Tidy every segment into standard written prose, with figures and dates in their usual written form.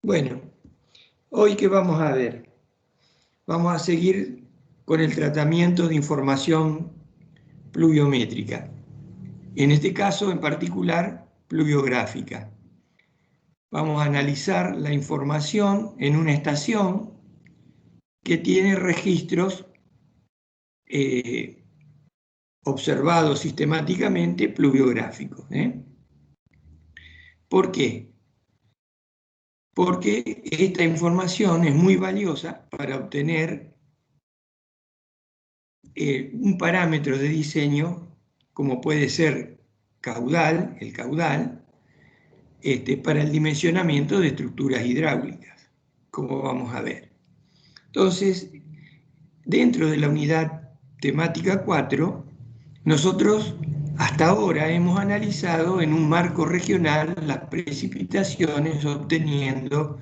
Bueno, hoy ¿qué vamos a ver? Vamos a seguir con el tratamiento de información pluviométrica. En este caso, en particular, pluviográfica. Vamos a analizar la información en una estación que tiene registros observados sistemáticamente pluviográficos. ¿Por qué? Porque esta información es muy valiosa para obtener un parámetro de diseño, como puede ser el caudal, para el dimensionamiento de estructuras hidráulicas, como vamos a ver. Entonces, dentro de la unidad temática 4, nosotros hasta ahora hemos analizado en un marco regional las precipitaciones, obteniendo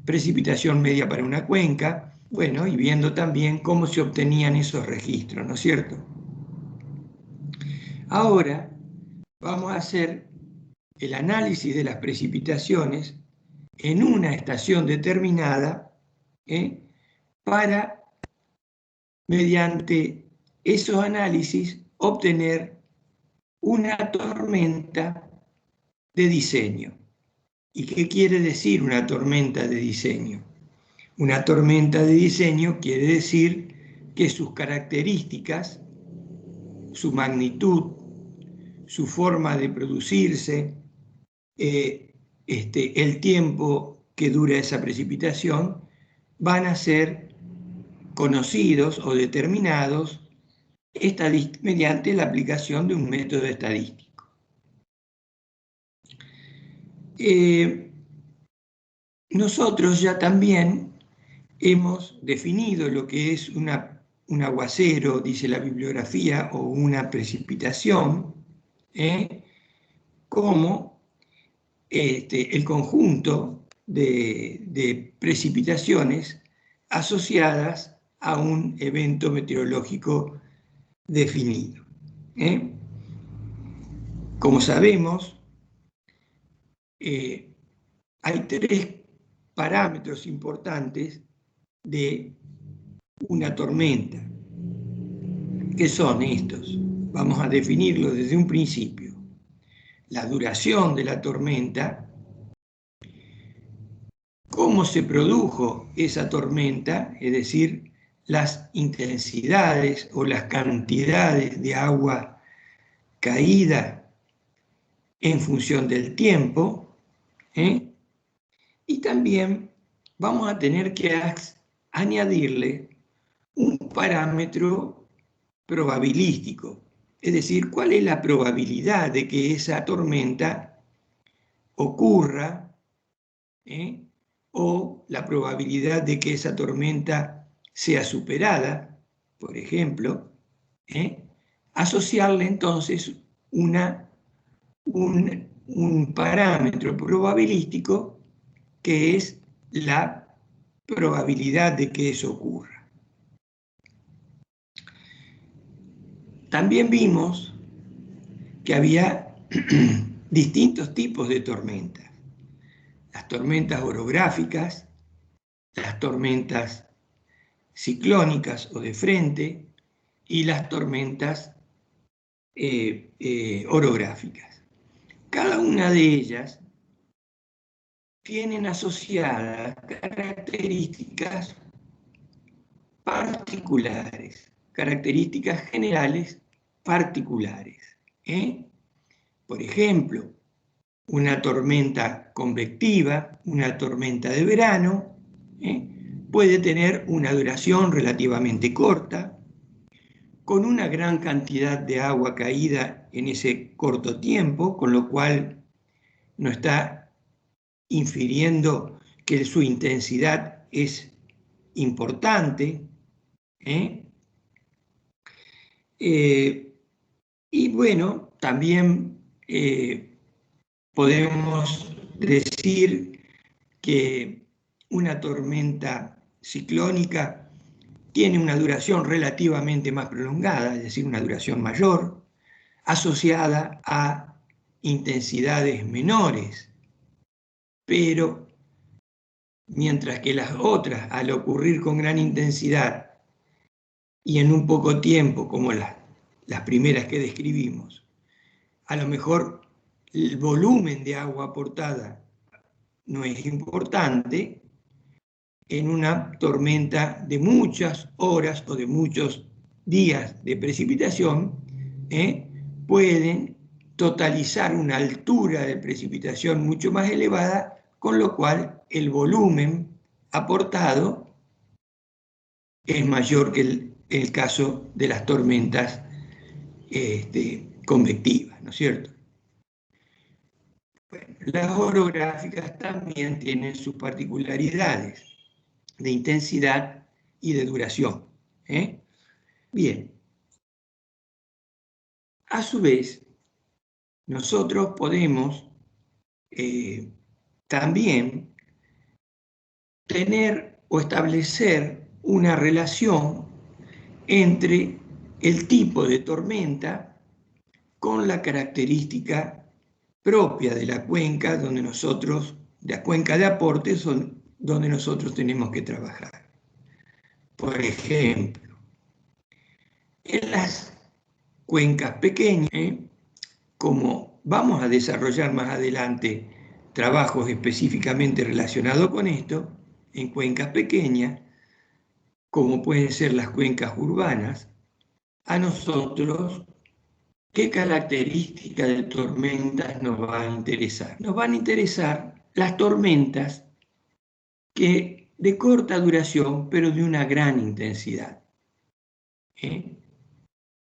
precipitación media para una cuenca, bueno, y viendo también cómo se obtenían esos registros, ¿no es cierto? Ahora vamos a hacer el análisis de las precipitaciones en una estación determinada, para, mediante esos análisis, obtener una tormenta de diseño. ¿Y qué quiere decir una tormenta de diseño? Una tormenta de diseño quiere decir que sus características, su magnitud, su forma de producirse, el tiempo que dura esa precipitación, van a ser conocidos o determinados mediante la aplicación de un método estadístico. Nosotros ya también hemos definido lo que es un aguacero, dice la bibliografía, o una precipitación, como el conjunto de precipitaciones asociadas a un evento meteorológico definido. Como sabemos, hay tres parámetros importantes de una tormenta. ¿Qué son estos? Vamos a definirlos desde un principio. La duración de la tormenta, cómo se produjo esa tormenta, es decir, las intensidades o las cantidades de agua caída en función del tiempo, y también vamos a tener que añadirle un parámetro probabilístico, es decir, cuál es la probabilidad de que esa tormenta ocurra, o la probabilidad de que esa tormenta sea superada, por ejemplo, asociarle entonces un parámetro probabilístico que es la probabilidad de que eso ocurra. También vimos que había distintos tipos de tormentas. Las tormentas orográficas, las tormentas ciclónicas o de frente y las tormentas orográficas. Cada una de ellas tienen asociadas características particulares, características generales particulares. Por ejemplo, una tormenta convectiva, una tormenta de verano, puede tener una duración relativamente corta, con una gran cantidad de agua caída en ese corto tiempo, con lo cual no está infiriendo que su intensidad es importante. Y bueno, también podemos decir que una tormenta ciclónica tiene una duración relativamente más prolongada, es decir, una duración mayor, asociada a intensidades menores, pero mientras que las otras, al ocurrir con gran intensidad y en un poco tiempo, como las primeras que describimos, a lo mejor el volumen de agua aportada no es importante. En una tormenta de muchas horas o de muchos días de precipitación, pueden totalizar una altura de precipitación mucho más elevada, con lo cual el volumen aportado es mayor que el caso de las tormentas convectivas, ¿no es cierto? Bueno, las orográficas también tienen sus particularidades de intensidad y de duración. Bien. A su vez, nosotros podemos también tener o establecer una relación entre el tipo de tormenta con la característica propia de la cuenca donde nosotros, de la cuenca de aporte, donde nosotros tenemos que trabajar. Por ejemplo, en las cuencas pequeñas, como vamos a desarrollar más adelante trabajos específicamente relacionados con esto, en cuencas pequeñas, como pueden ser las cuencas urbanas, a nosotros, ¿qué características de tormentas nos van a interesar? Nos van a interesar las tormentas que de corta duración, pero de una gran intensidad.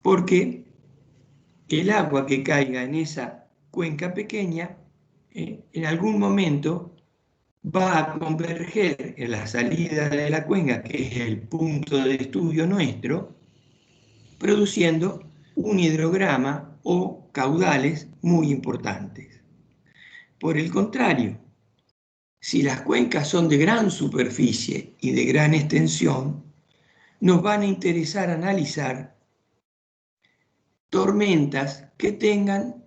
Porque el agua que caiga en esa cuenca pequeña, en algún momento va a converger en la salida de la cuenca, que es el punto de estudio nuestro, produciendo un hidrograma o caudales muy importantes. Por el contrario, si las cuencas son de gran superficie y de gran extensión, nos van a interesar analizar tormentas que tengan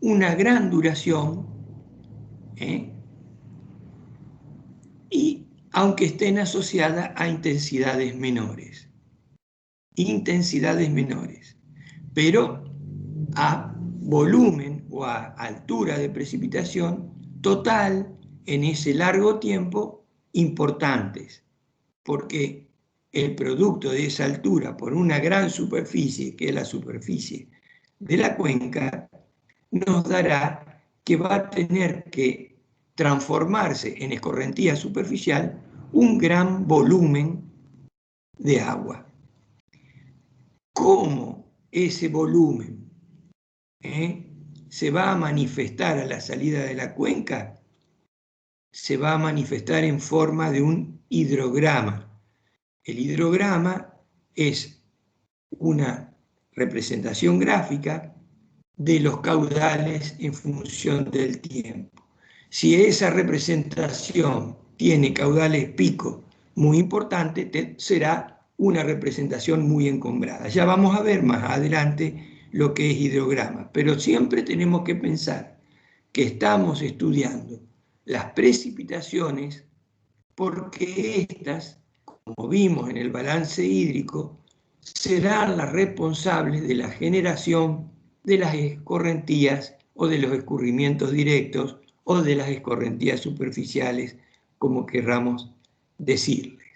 una gran duración, y aunque estén asociadas a intensidades menores, pero a volumen o a altura de precipitación total en ese largo tiempo importantes, porque el producto de esa altura por una gran superficie, que es la superficie de la cuenca, nos dará que va a tener que transformarse en escorrentía superficial un gran volumen de agua. ¿Cómo ese volumen se va a manifestar a la salida de la cuenca? Se va a manifestar en forma de un hidrograma. El hidrograma es una representación gráfica de los caudales en función del tiempo. Si esa representación tiene caudales pico muy importantes, será una representación muy encombrada. Ya vamos a ver más adelante lo que es hidrograma, pero siempre tenemos que pensar que estamos estudiando las precipitaciones porque estas, como vimos en el balance hídrico, serán las responsables de la generación de las escorrentías o de los escurrimientos directos o de las escorrentías superficiales, como querramos decirles.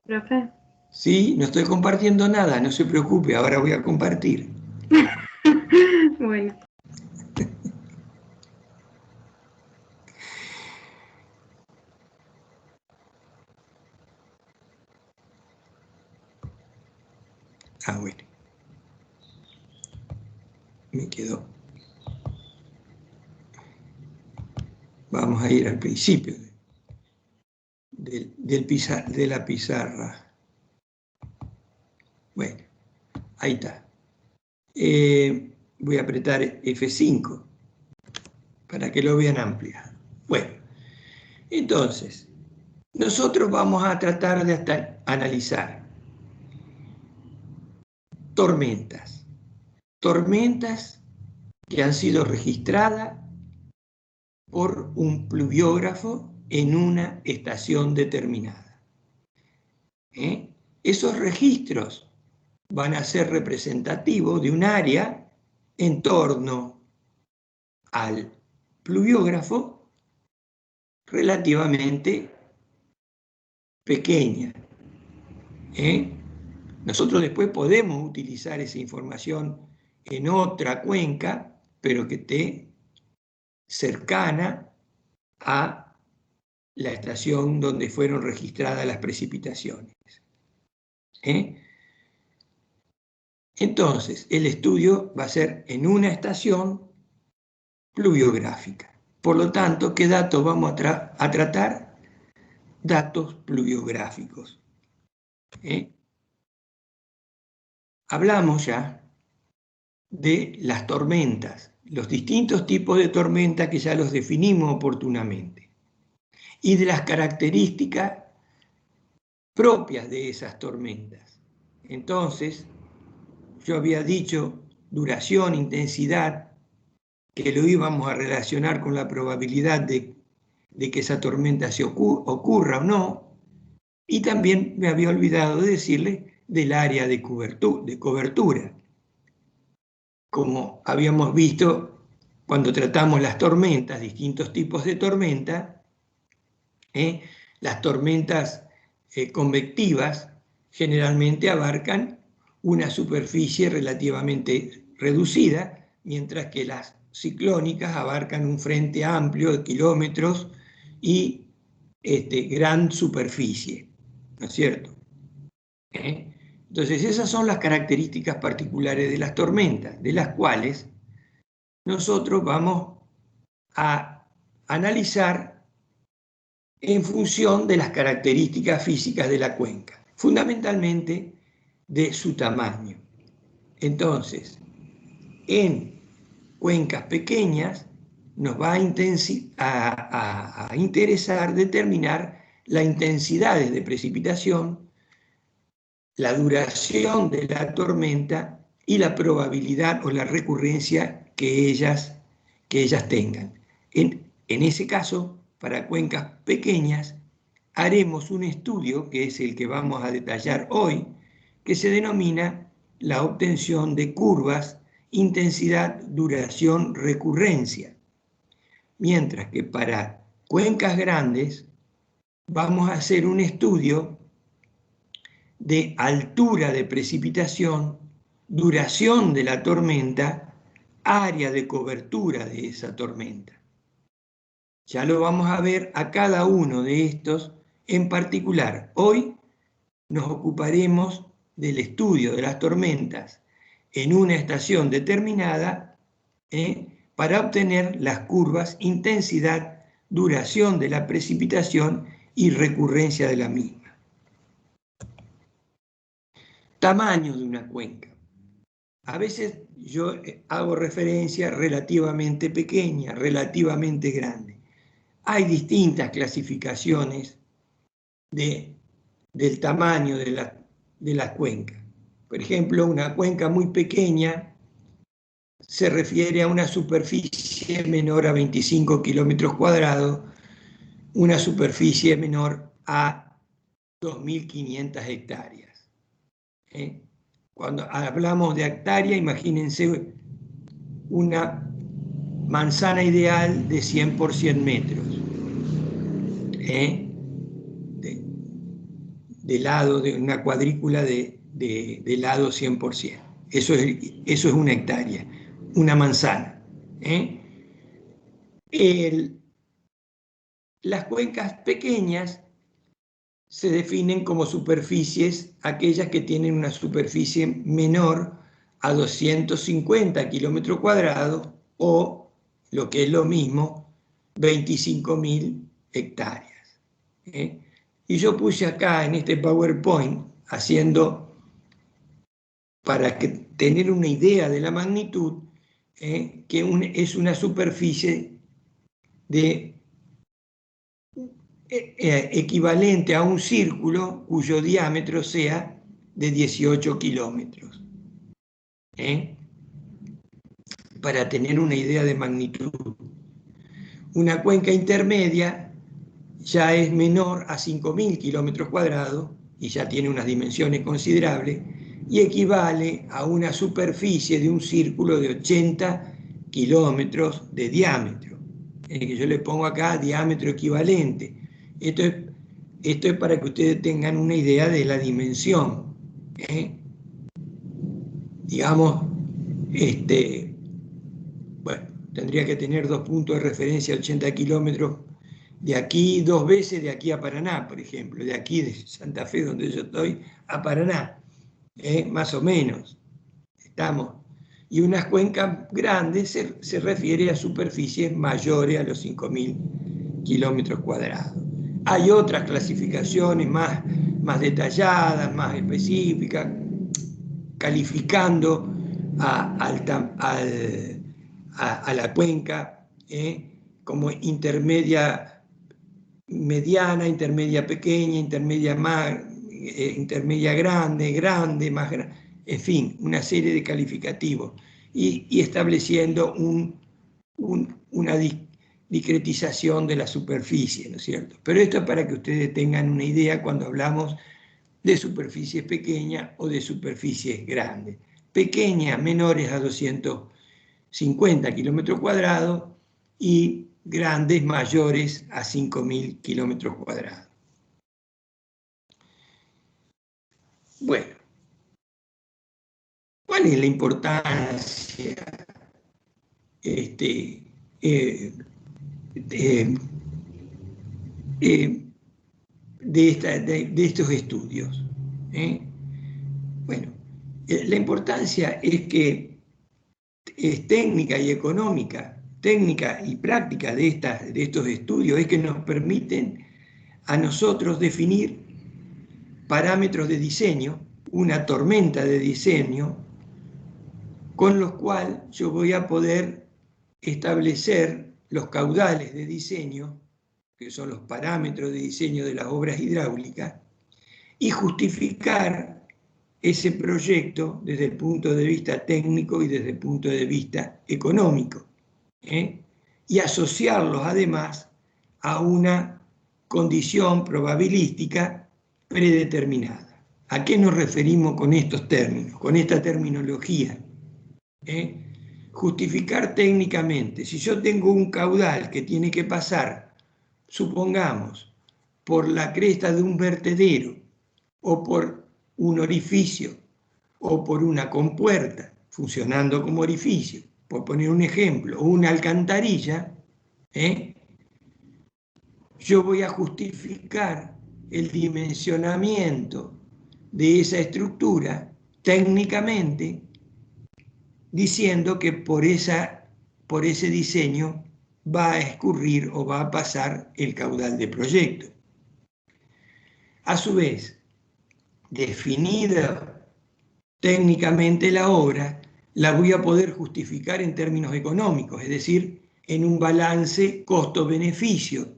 Profe. Sí, no estoy compartiendo nada, no se preocupe, ahora voy a compartir. Bueno. Bueno. Me quedó. Vamos a ir al principio de la pizarra. Bueno, ahí está. Voy a apretar F5 para que lo vean ampliado. Bueno, entonces, nosotros vamos a tratar de analizar tormentas. Tormentas que han sido registradas por un pluviógrafo en una estación determinada. Esos registros van a ser representativos de un área en torno al pluviógrafo relativamente pequeña. Nosotros después podemos utilizar esa información en otra cuenca, pero que esté cercana a la estación donde fueron registradas las precipitaciones. Entonces, el estudio va a ser en una estación pluviográfica. Por lo tanto, ¿qué datos vamos a tratar? Datos pluviográficos. Hablamos ya de las tormentas, los distintos tipos de tormentas que ya los definimos oportunamente, y de las características propias de esas tormentas. Entonces, yo había dicho duración, intensidad, que lo íbamos a relacionar con la probabilidad de que esa tormenta se ocurra o no, y también me había olvidado de decirle del área de cobertura. Como habíamos visto cuando tratamos las tormentas, distintos tipos de tormentas, las tormentas convectivas generalmente abarcan una superficie relativamente reducida, mientras que las ciclónicas abarcan un frente amplio de kilómetros y gran superficie, ¿no es cierto? Entonces, esas son las características particulares de las tormentas, de las cuales nosotros vamos a analizar en función de las características físicas de la cuenca, fundamentalmente de su tamaño. Entonces, en cuencas pequeñas nos va a interesar determinar la intensidad de precipitación, la duración de la tormenta y la probabilidad o la recurrencia que ellas tengan. En ese caso, para cuencas pequeñas, haremos un estudio, que es el que vamos a detallar hoy, que se denomina la obtención de curvas, intensidad, duración, recurrencia. Mientras que para cuencas grandes vamos a hacer un estudio de altura de precipitación, duración de la tormenta, área de cobertura de esa tormenta. Ya lo vamos a ver a cada uno de estos en particular. Hoy nos ocuparemos del estudio de las tormentas en una estación determinada para obtener las curvas intensidad, duración de la precipitación y recurrencia de la misma. Tamaño de una cuenca. A veces yo hago referencia relativamente pequeña, relativamente grande. Hay distintas clasificaciones del tamaño de la cuenca. Por ejemplo, una cuenca muy pequeña se refiere a una superficie menor a 25 kilómetros cuadrados, una superficie menor a 2.500 hectáreas. Cuando hablamos de hectárea, imagínense una manzana ideal de 100 por 100 metros. De lado, de una cuadrícula de lado 100%. Eso es una hectárea, una manzana. Las cuencas pequeñas se definen como superficies, aquellas que tienen una superficie menor a 250 kilómetros cuadrados o, lo que es lo mismo, 25.000 hectáreas. Y yo puse acá en este PowerPoint, para tener una idea de la magnitud, que es una superficie equivalente a un círculo cuyo diámetro sea de 18 kilómetros. Para tener una idea de magnitud. Una cuenca intermedia ya es menor a 5.000 kilómetros cuadrados y ya tiene unas dimensiones considerables y equivale a una superficie de un círculo de 80 kilómetros de diámetro. Que yo le pongo acá diámetro equivalente. Esto es para que ustedes tengan una idea de la dimensión. Digamos, bueno, tendría que tener 2 puntos de referencia, 80 kilómetros, de aquí 2 veces de aquí a Paraná, por ejemplo, de aquí de Santa Fe, donde yo estoy, a Paraná, más o menos, estamos. Y unas cuencas grandes se refiere a superficies mayores a los 5.000 kilómetros cuadrados. Hay otras clasificaciones más detalladas, más específicas, calificando a la cuenca como intermedia mediana, intermedia pequeña, intermedia intermedia grande, más grande, en fin, una serie de calificativos y estableciendo una discretización de la superficie, ¿no es cierto? Pero esto es para que ustedes tengan una idea cuando hablamos de superficies pequeñas o de superficies grandes. Pequeñas, menores a 250 kilómetros cuadrados y grandes, mayores a 5.000 kilómetros cuadrados. Bueno, ¿cuál es la importancia de estos estudios? Bueno, la importancia es que es técnica y económica, técnica y práctica de estos estudios es que nos permiten a nosotros definir parámetros de diseño, una tormenta de diseño, con los cuales yo voy a poder establecer los caudales de diseño, que son los parámetros de diseño de las obras hidráulicas, y justificar ese proyecto desde el punto de vista técnico y desde el punto de vista económico, y asociarlos además a una condición probabilística predeterminada. ¿A qué nos referimos con estos términos, con esta terminología? Justificar técnicamente, si yo tengo un caudal que tiene que pasar, supongamos, por la cresta de un vertedero, o por un orificio, o por una compuerta, funcionando como orificio, por poner un ejemplo, o una alcantarilla, yo voy a justificar el dimensionamiento de esa estructura técnicamente diciendo que por ese diseño va a escurrir o va a pasar el caudal de proyecto. A su vez, definida técnicamente la obra, la voy a poder justificar en términos económicos, es decir, en un balance costo-beneficio.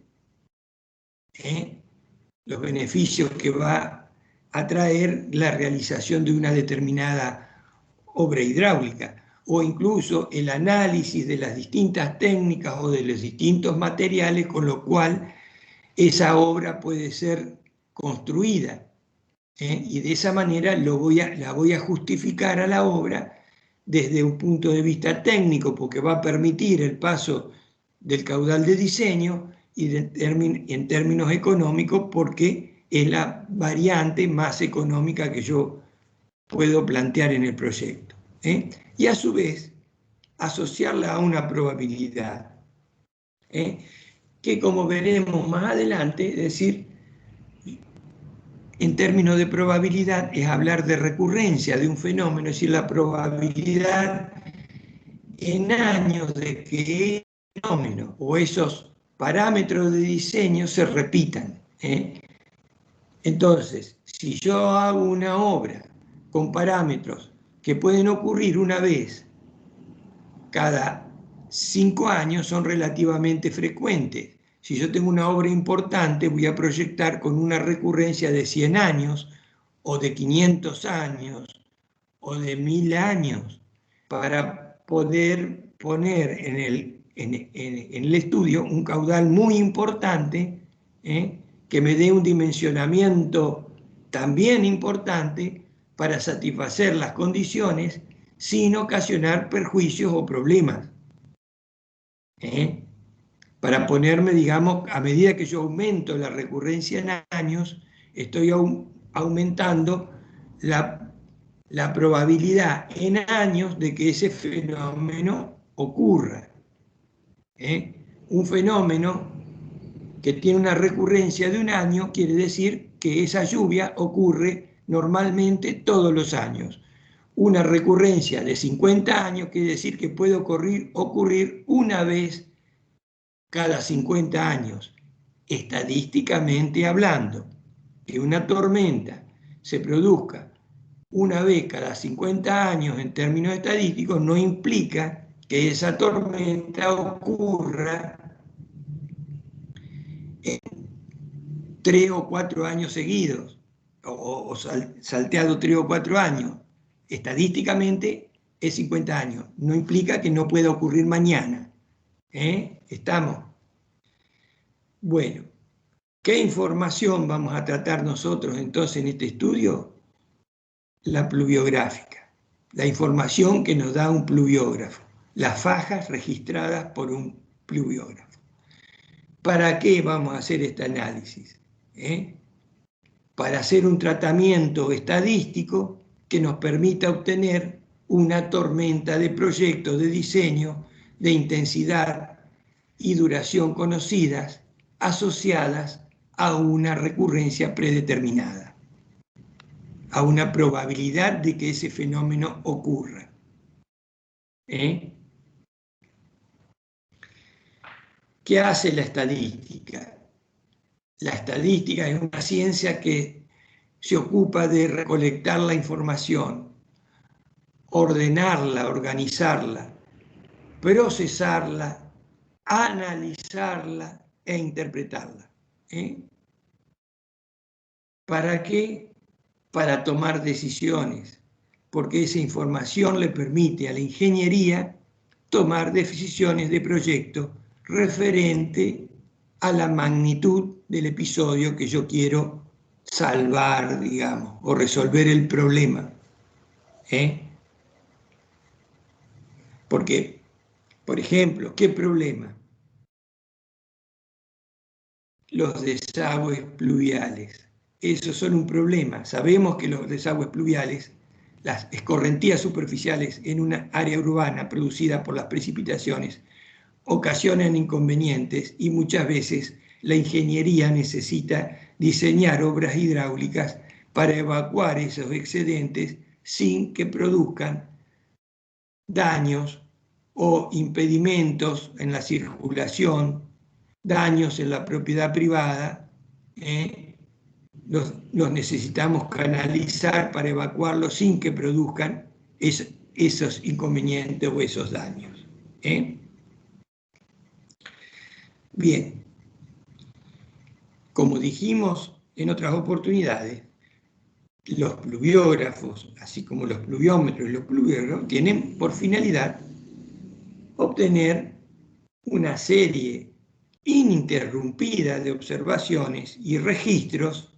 Los beneficios que va a traer la realización de una determinada obra hidráulica, o incluso el análisis de las distintas técnicas o de los distintos materiales con lo cual esa obra puede ser construida. Y de esa manera la voy a justificar a la obra desde un punto de vista técnico, porque va a permitir el paso del caudal de diseño, y en términos económicos, porque es la variante más económica que yo puedo plantear en el proyecto. Y a su vez, asociarla a una probabilidad, que como veremos más adelante, es decir, en términos de probabilidad es hablar de recurrencia de un fenómeno, es decir, la probabilidad en años de que el fenómeno o esos parámetros de diseño se repitan. Entonces, si yo hago una obra con parámetros que pueden ocurrir una vez cada 5 años, son relativamente frecuentes. Si yo tengo una obra importante, voy a proyectar con una recurrencia de 100 años, o de 500 años, o de 1000 años, para poder poner en el estudio un caudal muy importante que me dé un dimensionamiento también importante para satisfacer las condiciones sin ocasionar perjuicios o problemas. Para ponerme, digamos, a medida que yo aumento la recurrencia en años, estoy aumentando la probabilidad en años de que ese fenómeno ocurra. Un fenómeno que tiene una recurrencia de un año quiere decir que esa lluvia ocurre normalmente todos los años. Una recurrencia de 50 años quiere decir que puede ocurrir una vez cada 50 años. Estadísticamente hablando, que una tormenta se produzca una vez cada 50 años en términos estadísticos no implica que esa tormenta ocurra en 3 o 4 años seguidos, o salteado 3 o 4 años. Estadísticamente es 50 años, no implica que no pueda ocurrir mañana. ¿Estamos? Bueno, ¿qué información vamos a tratar nosotros entonces en este estudio? La pluviográfica, la información que nos da un pluviógrafo, las fajas registradas por un pluviógrafo. ¿Para qué vamos a hacer este análisis? Para hacer un tratamiento estadístico que nos permita obtener una tormenta de proyectos de diseño de intensidad y duración conocidas asociadas a una recurrencia predeterminada, a una probabilidad de que ese fenómeno ocurra. ¿Qué hace la estadística? La estadística es una ciencia que se ocupa de recolectar la información, ordenarla, organizarla, procesarla, analizarla e interpretarla. ¿Para qué? Para tomar decisiones, porque esa información le permite a la ingeniería tomar decisiones de proyecto referente a la magnitud del episodio que yo quiero salvar, digamos, o resolver el problema. Porque, por ejemplo, ¿qué problema? Los desagües pluviales. Esos son un problema. Sabemos que los desagües pluviales, las escorrentías superficiales en una área urbana producida por las precipitaciones, ocasionan inconvenientes y muchas veces la ingeniería necesita diseñar obras hidráulicas para evacuar esos excedentes sin que produzcan daños o impedimentos en la circulación, daños en la propiedad privada. Los necesitamos canalizar para evacuarlos sin que produzcan esos inconvenientes o esos daños. Bien, como dijimos en otras oportunidades, los pluviógrafos, así como los pluviómetros y los pluviógrafos, tienen por finalidad obtener una serie ininterrumpida de observaciones y registros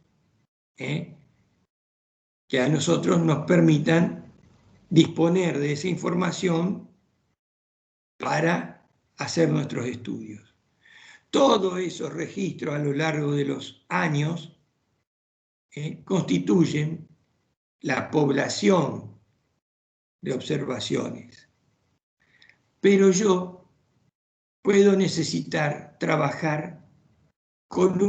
que a nosotros nos permitan disponer de esa información para hacer nuestros estudios. Todos esos registros a lo largo de los años constituyen la población de observaciones. Pero yo puedo necesitar trabajar con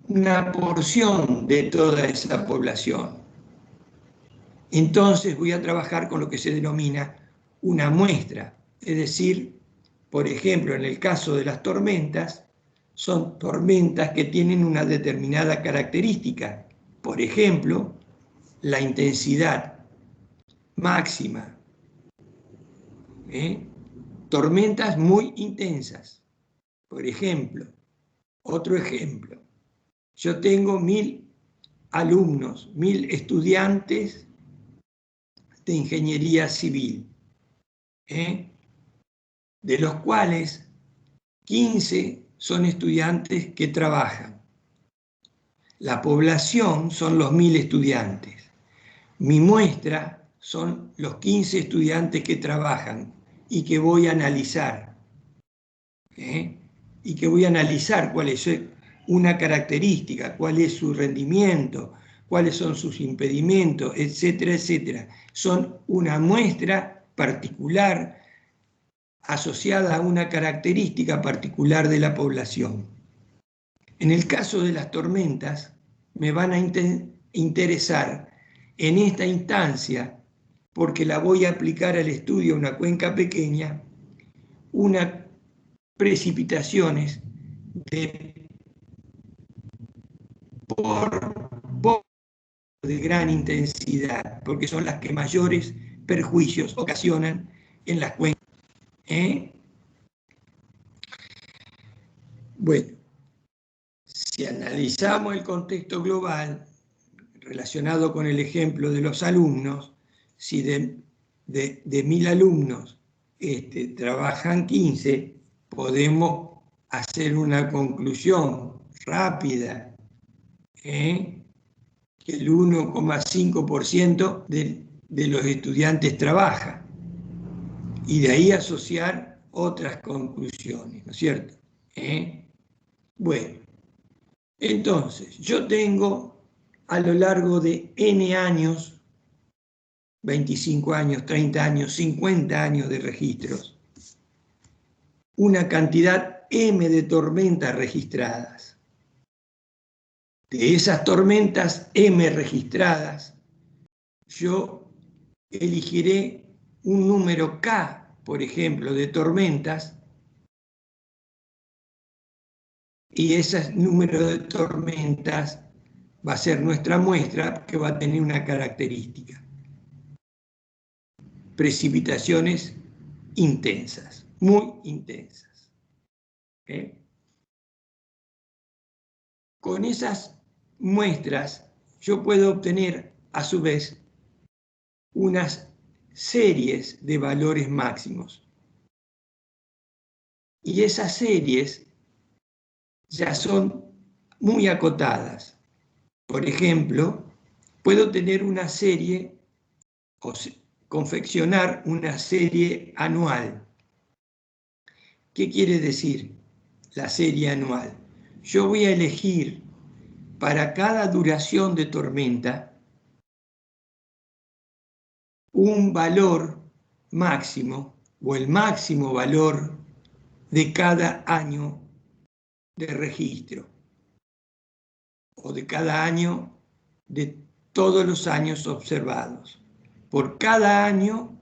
una porción de toda esa población. Entonces voy a trabajar con lo que se denomina una muestra, es decir, por ejemplo, en el caso de las tormentas, son tormentas que tienen una determinada característica. Por ejemplo, la intensidad máxima. Tormentas muy intensas. Por ejemplo, otro ejemplo. Yo tengo 1000 alumnos, 1000 estudiantes de ingeniería civil. de los cuales 15 son estudiantes que trabajan. La población son los 1000 estudiantes. Mi muestra son los 15 estudiantes que trabajan y que voy a analizar. Y que voy a analizar cuál es una característica, cuál es su rendimiento, cuáles son sus impedimentos, etcétera, etcétera. Son una muestra particular asociada a una característica particular de la población. En el caso de las tormentas, me van a interesar en esta instancia, porque la voy a aplicar al estudio de una cuenca pequeña, unas precipitaciones de gran intensidad, porque son las que mayores perjuicios ocasionan en las cuencas. Bueno, si analizamos el contexto global relacionado con el ejemplo de los alumnos, si de 1000 alumnos trabajan 15, podemos hacer una conclusión rápida, que el 1,5% de los estudiantes trabaja, y de ahí asociar otras conclusiones, ¿no es cierto? Bueno, entonces, yo tengo a lo largo de N años, 25 años, 30 años, 50 años de registros, una cantidad M de tormentas registradas. De esas tormentas M registradas, yo elegiré un número K, por ejemplo, de tormentas, y ese número de tormentas va a ser nuestra muestra, que va a tener una característica: precipitaciones intensas, muy intensas. Con esas muestras yo puedo obtener a su vez unas series de valores máximos. Y esas series ya son muy acotadas. Por ejemplo, puedo tener una serie o confeccionar una serie anual. ¿Qué quiere decir la serie anual? Yo voy a elegir para cada duración de tormenta un valor máximo o el máximo valor de cada año de registro o de cada año de todos los años observados. Por cada año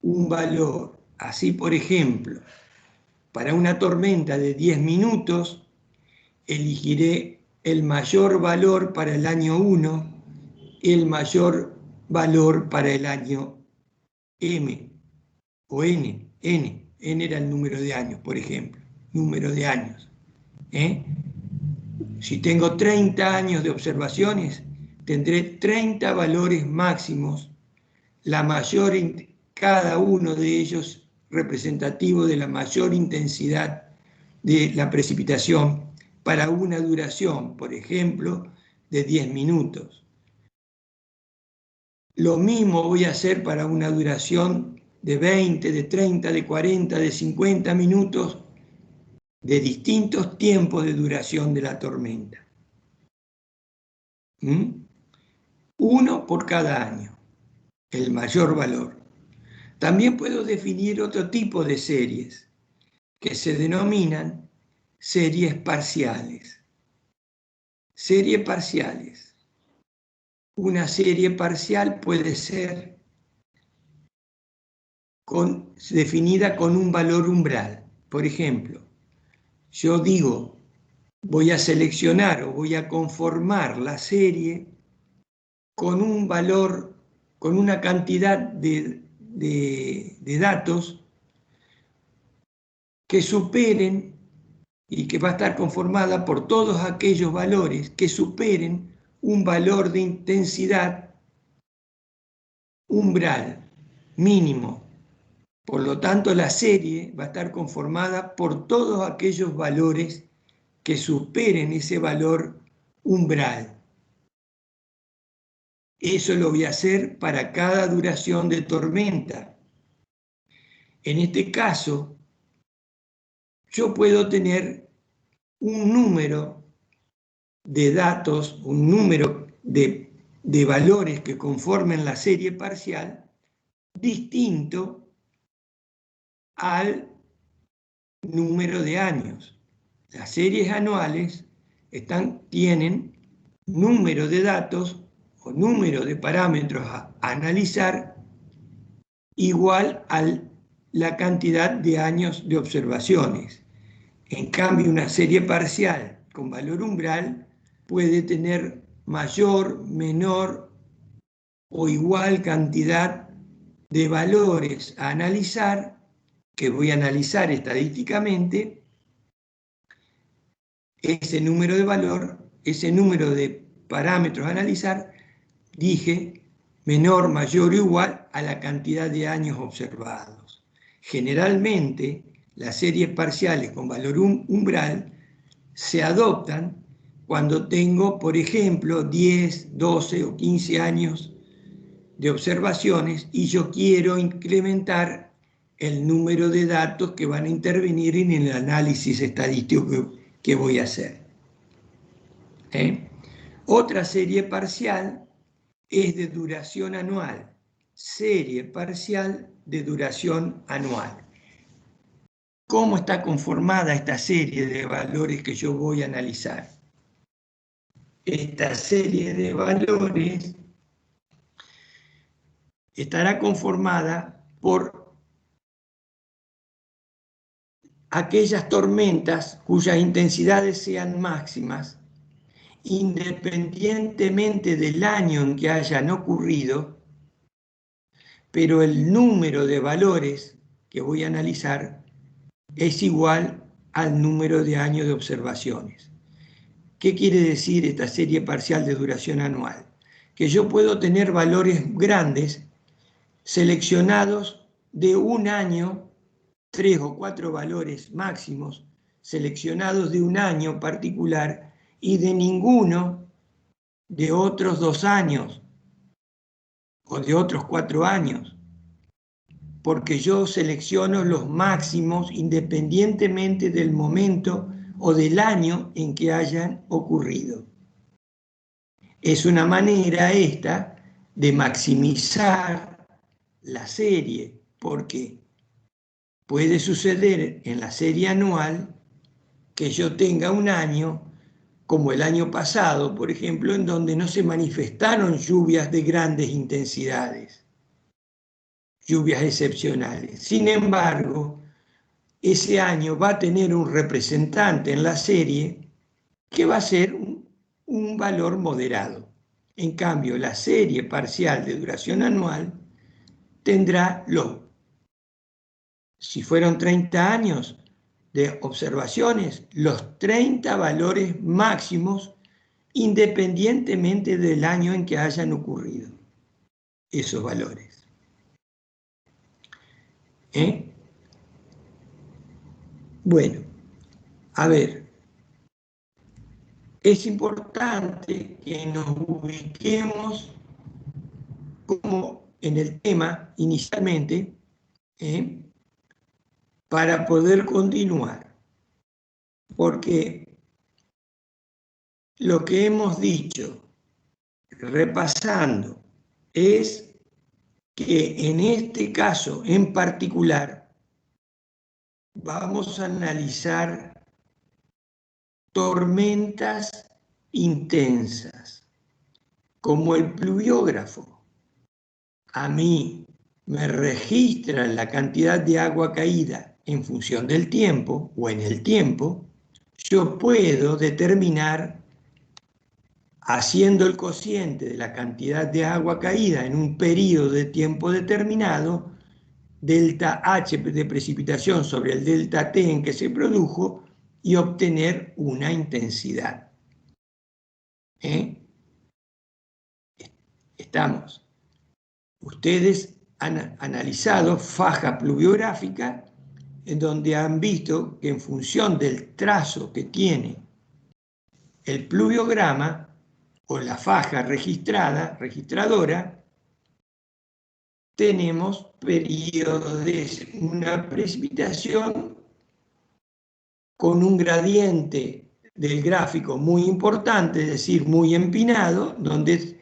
un valor. Así, por ejemplo, para una tormenta de 10 minutos elegiré el mayor valor para el año 1 y el mayor valor para el año M o N. N era el número de años, por ejemplo, número de años. Si tengo 30 años de observaciones, tendré 30 valores máximos, la mayor, cada uno de ellos representativo de la mayor intensidad de la precipitación para una duración, por ejemplo, de 10 minutos. Lo mismo voy a hacer para una duración de 20, de 30, de 40, de 50 minutos, de distintos tiempos de duración de la tormenta. Uno por cada año, el mayor valor. También puedo definir otro tipo de series que se denominan series parciales. Series parciales. Una serie parcial puede ser definida con un valor umbral. Por ejemplo, yo digo, voy a seleccionar o voy a conformar la serie con un valor, con una cantidad de datos que superen y que va a estar conformada por todos aquellos valores que superen un valor de intensidad umbral mínimo. Por lo tanto, la serie va a estar conformada por todos aquellos valores que superen ese valor umbral. Eso lo voy a hacer para cada duración de tormenta. En este caso, yo puedo tener un número de datos, un número de valores que conformen la serie parcial distinto al número de años. Las series anuales tienen número de datos o número de parámetros a analizar igual a la cantidad de años de observaciones. En cambio, una serie parcial con valor umbral puede tener mayor, menor o igual cantidad de valores a analizar, que voy a analizar estadísticamente. Ese número de valor, ese número de parámetros a analizar, dije, menor, mayor o igual a la cantidad de años observados. Generalmente, las series parciales con valor umbral se adoptan cuando tengo, por ejemplo, 10, 12 o 15 años de observaciones y yo quiero incrementar el número de datos que van a intervenir en el análisis estadístico que voy a hacer. Otra serie parcial es de duración anual. Serie parcial de duración anual. ¿Cómo está conformada esta serie de valores que yo voy a analizar? Esta serie de valores estará conformada por aquellas tormentas cuyas intensidades sean máximas, independientemente del año en que hayan ocurrido, pero el número de valores que voy a analizar es igual al número de años de observaciones. ¿Qué quiere decir esta serie parcial de duración anual? Que yo puedo tener valores grandes seleccionados de un año, 3 o 4 valores máximos, seleccionados de un año particular y de ninguno de otros 2 años o de otros 4 años, porque yo selecciono los máximos independientemente del momento o del año en que hayan ocurrido. Es una manera esta de maximizar la serie, porque puede suceder en la serie anual que yo tenga un año, como el año pasado, por ejemplo, en donde no se manifestaron lluvias de grandes intensidades, lluvias excepcionales. Sin embargo, ese año va a tener un representante en la serie que va a ser un valor moderado. En cambio, la serie parcial de duración anual tendrá si fueron 30 años de observaciones, los 30 valores máximos independientemente del año en que hayan ocurrido esos valores. Bueno, a ver, es importante que nos ubiquemos como en el tema inicialmente, para poder continuar, porque lo que hemos dicho, repasando, es que en este caso en particular vamos a analizar tormentas intensas, como el pluviógrafo. A mí me registran la cantidad de agua caída en función del tiempo o en el tiempo. Yo puedo determinar, haciendo el cociente de la cantidad de agua caída en un periodo de tiempo determinado, delta H de precipitación sobre el delta T en que se produjo, y obtener una intensidad. Estamos. Ustedes han analizado faja pluviográfica en donde han visto que en función del trazo que tiene el pluviograma o la faja registradora, tenemos periodos de una precipitación con un gradiente del gráfico muy importante, es decir, muy empinado, donde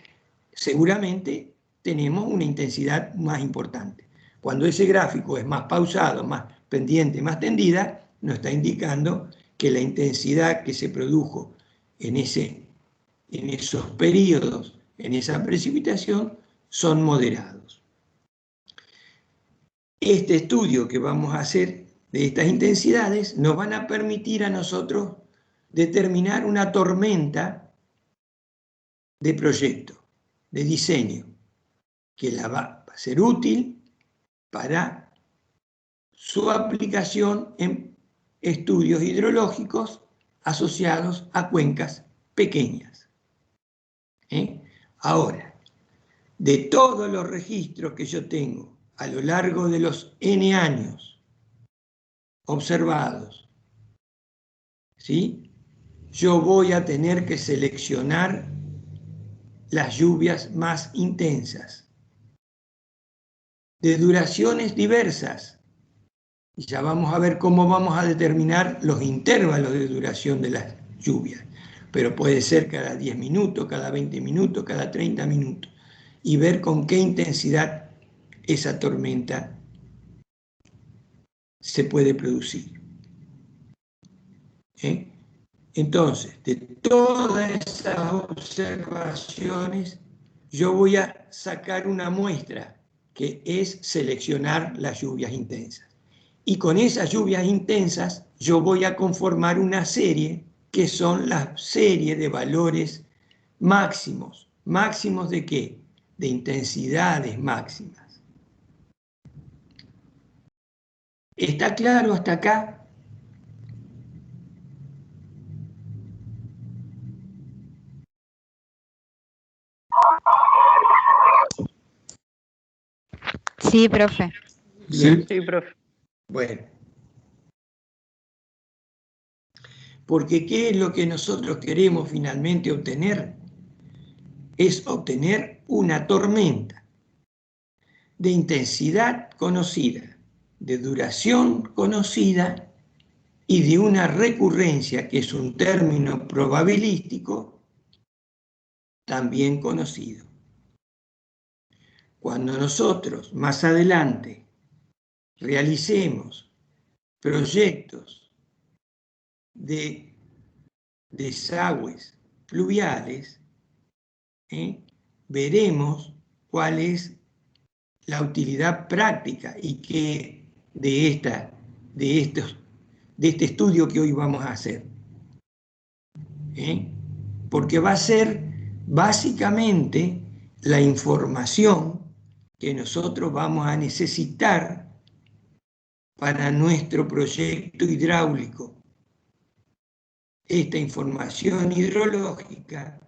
seguramente tenemos una intensidad más importante. Cuando ese gráfico es más pausado, más pendiente, más tendida, nos está indicando que la intensidad que se produjo en esos periodos, en esa precipitación, son moderados. Este estudio que vamos a hacer de estas intensidades nos van a permitir a nosotros determinar una tormenta de proyecto, de diseño, que la va a ser útil para su aplicación en estudios hidrológicos asociados a cuencas pequeñas. Ahora, de todos los registros que yo tengo a lo largo de los N años observados, ¿sí?, yo voy a tener que seleccionar las lluvias más intensas, de duraciones diversas. Y ya vamos a ver cómo vamos a determinar los intervalos de duración de las lluvias. Pero puede ser cada 10 minutos, cada 20 minutos, cada 30 minutos. Y ver con qué intensidad esa tormenta se puede producir. Entonces, de todas esas observaciones, yo voy a sacar una muestra, que es seleccionar las lluvias intensas. Y con esas lluvias intensas, yo voy a conformar una serie, que son las series de valores máximos. ¿Máximos de qué? De intensidades máximas. ¿Está claro hasta acá? Sí, profe. Bien. Sí, profe. Bueno. Porque ¿qué es lo que nosotros queremos finalmente obtener? Es obtener una tormenta de intensidad conocida, de duración conocida y de una recurrencia, que es un término probabilístico, también conocido. Cuando nosotros más adelante realicemos proyectos de desagües pluviales, veremos cuál es la utilidad práctica y qué de este estudio que hoy vamos a hacer. Porque va a ser básicamente la información que nosotros vamos a necesitar para nuestro proyecto hidráulico. Esta información hidrológica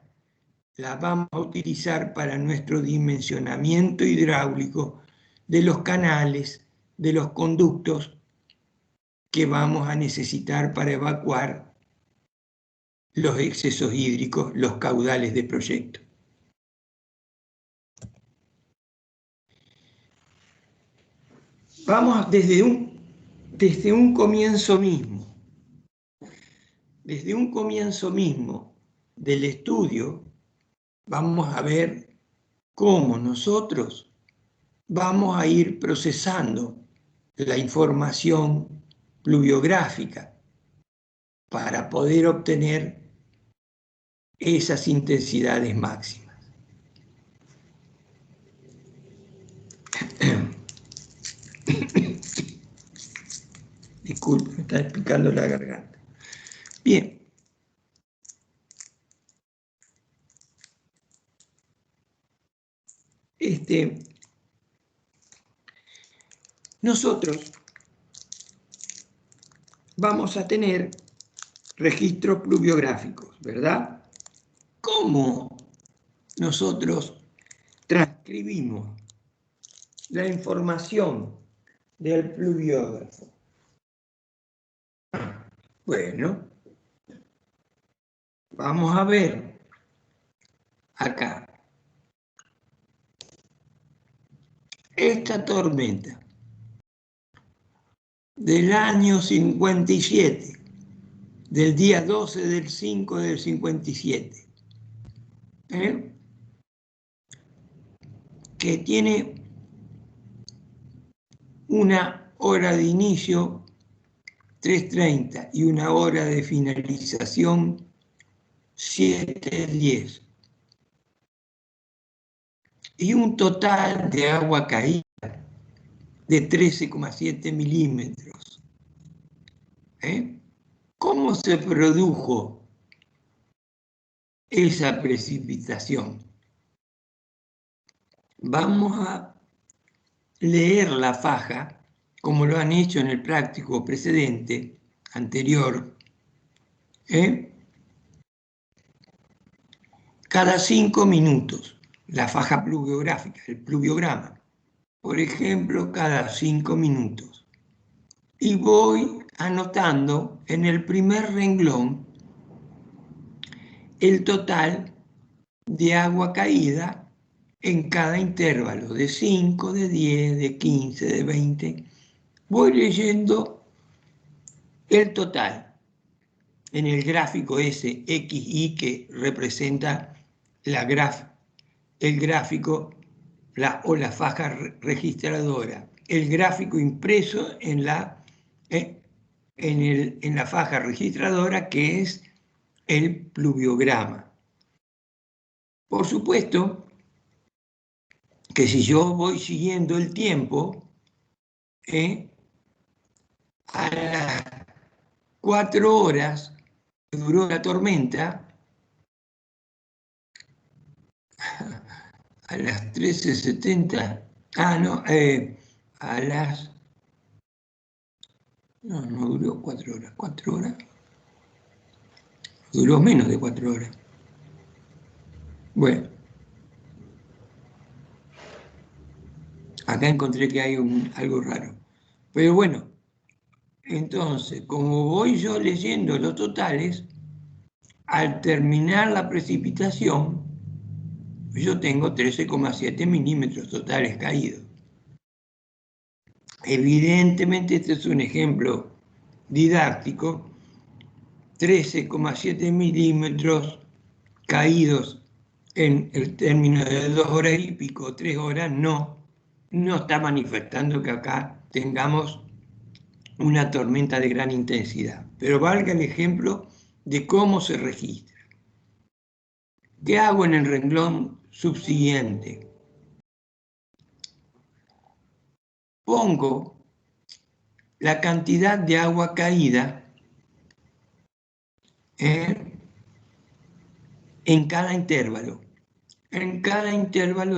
la vamos a utilizar para nuestro dimensionamiento hidráulico de los canales, de los conductos que vamos a necesitar para evacuar los excesos hídricos, los caudales de proyecto. Vamos desde un comienzo mismo. Desde un comienzo mismo del estudio, vamos a ver cómo nosotros vamos a ir procesando la información pluviográfica para poder obtener esas intensidades máximas. Disculpe, me está explicando la garganta. Bien. Nosotros vamos a tener registros pluviográficos, ¿verdad? ¿Cómo nosotros transcribimos la información del pluviógrafo. Bueno, vamos a ver acá. Esta tormenta del año 57, del día 12 del 5 del 57, que tiene una hora de inicio 3:30 y una hora de finalización 7:10, y un total de agua caída de 13,7 milímetros. ¿Cómo se produjo esa precipitación? Vamos a leer la faja, como lo han hecho en el práctico precedente, anterior, cada 5 minutos, la faja pluviográfica, el pluviograma, por ejemplo, cada 5 minutos. Y voy anotando en el primer renglón el total de agua caída en cada intervalo, de 5, de 10, de 15, de 20. Voy leyendo el total en el gráfico ese XY que representa el gráfico o la faja registradora, el gráfico impreso en la faja registradora, que es el pluviograma. Por supuesto que si yo voy siguiendo el tiempo, a las 4 horas que duró la tormenta, a las 13:70, a las... No duró 4 horas, 4 horas. Duró menos de 4 horas. Bueno, acá encontré que hay algo raro. Pero bueno, entonces, como voy yo leyendo los totales, al terminar la precipitación, yo tengo 13,7 milímetros totales caídos. Evidentemente, este es un ejemplo didáctico. 13,7 milímetros caídos en el término de 2 horas y pico, 3 horas, no está manifestando que acá tengamos una tormenta de gran intensidad. Pero valga el ejemplo de cómo se registra. ¿Qué hago en el renglón subsiguiente? Pongo la cantidad de agua caída en cada intervalo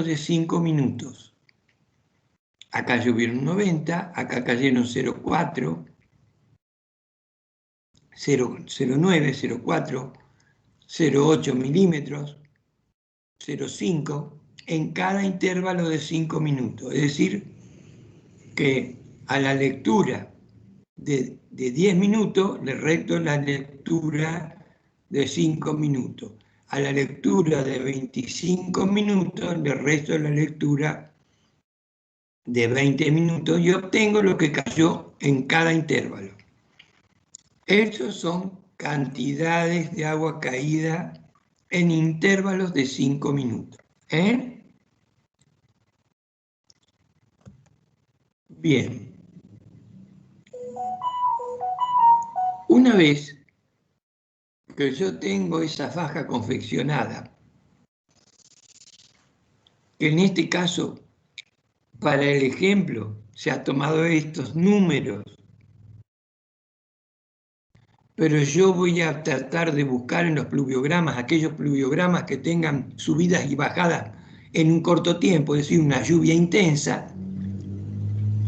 de 5 minutos. Acá llovieron 90, acá cayeron 0,4, 0,09, 0,4, 0,8 milímetros, 0,5 en cada intervalo de 5 minutos. Es decir, que a la lectura de 10 minutos le resto la lectura de 5 minutos. A la lectura de 25 minutos le resto la lectura de 20 minutos y obtengo lo que cayó en cada intervalo. Estos son cantidades de agua caída en intervalos de 5 minutos. Bien. Una vez que yo tengo esa faja confeccionada, que en este caso, para el ejemplo, se ha tomado estos números, pero yo voy a tratar de buscar en los pluviogramas, aquellos pluviogramas que tengan subidas y bajadas en un corto tiempo, es decir, una lluvia intensa,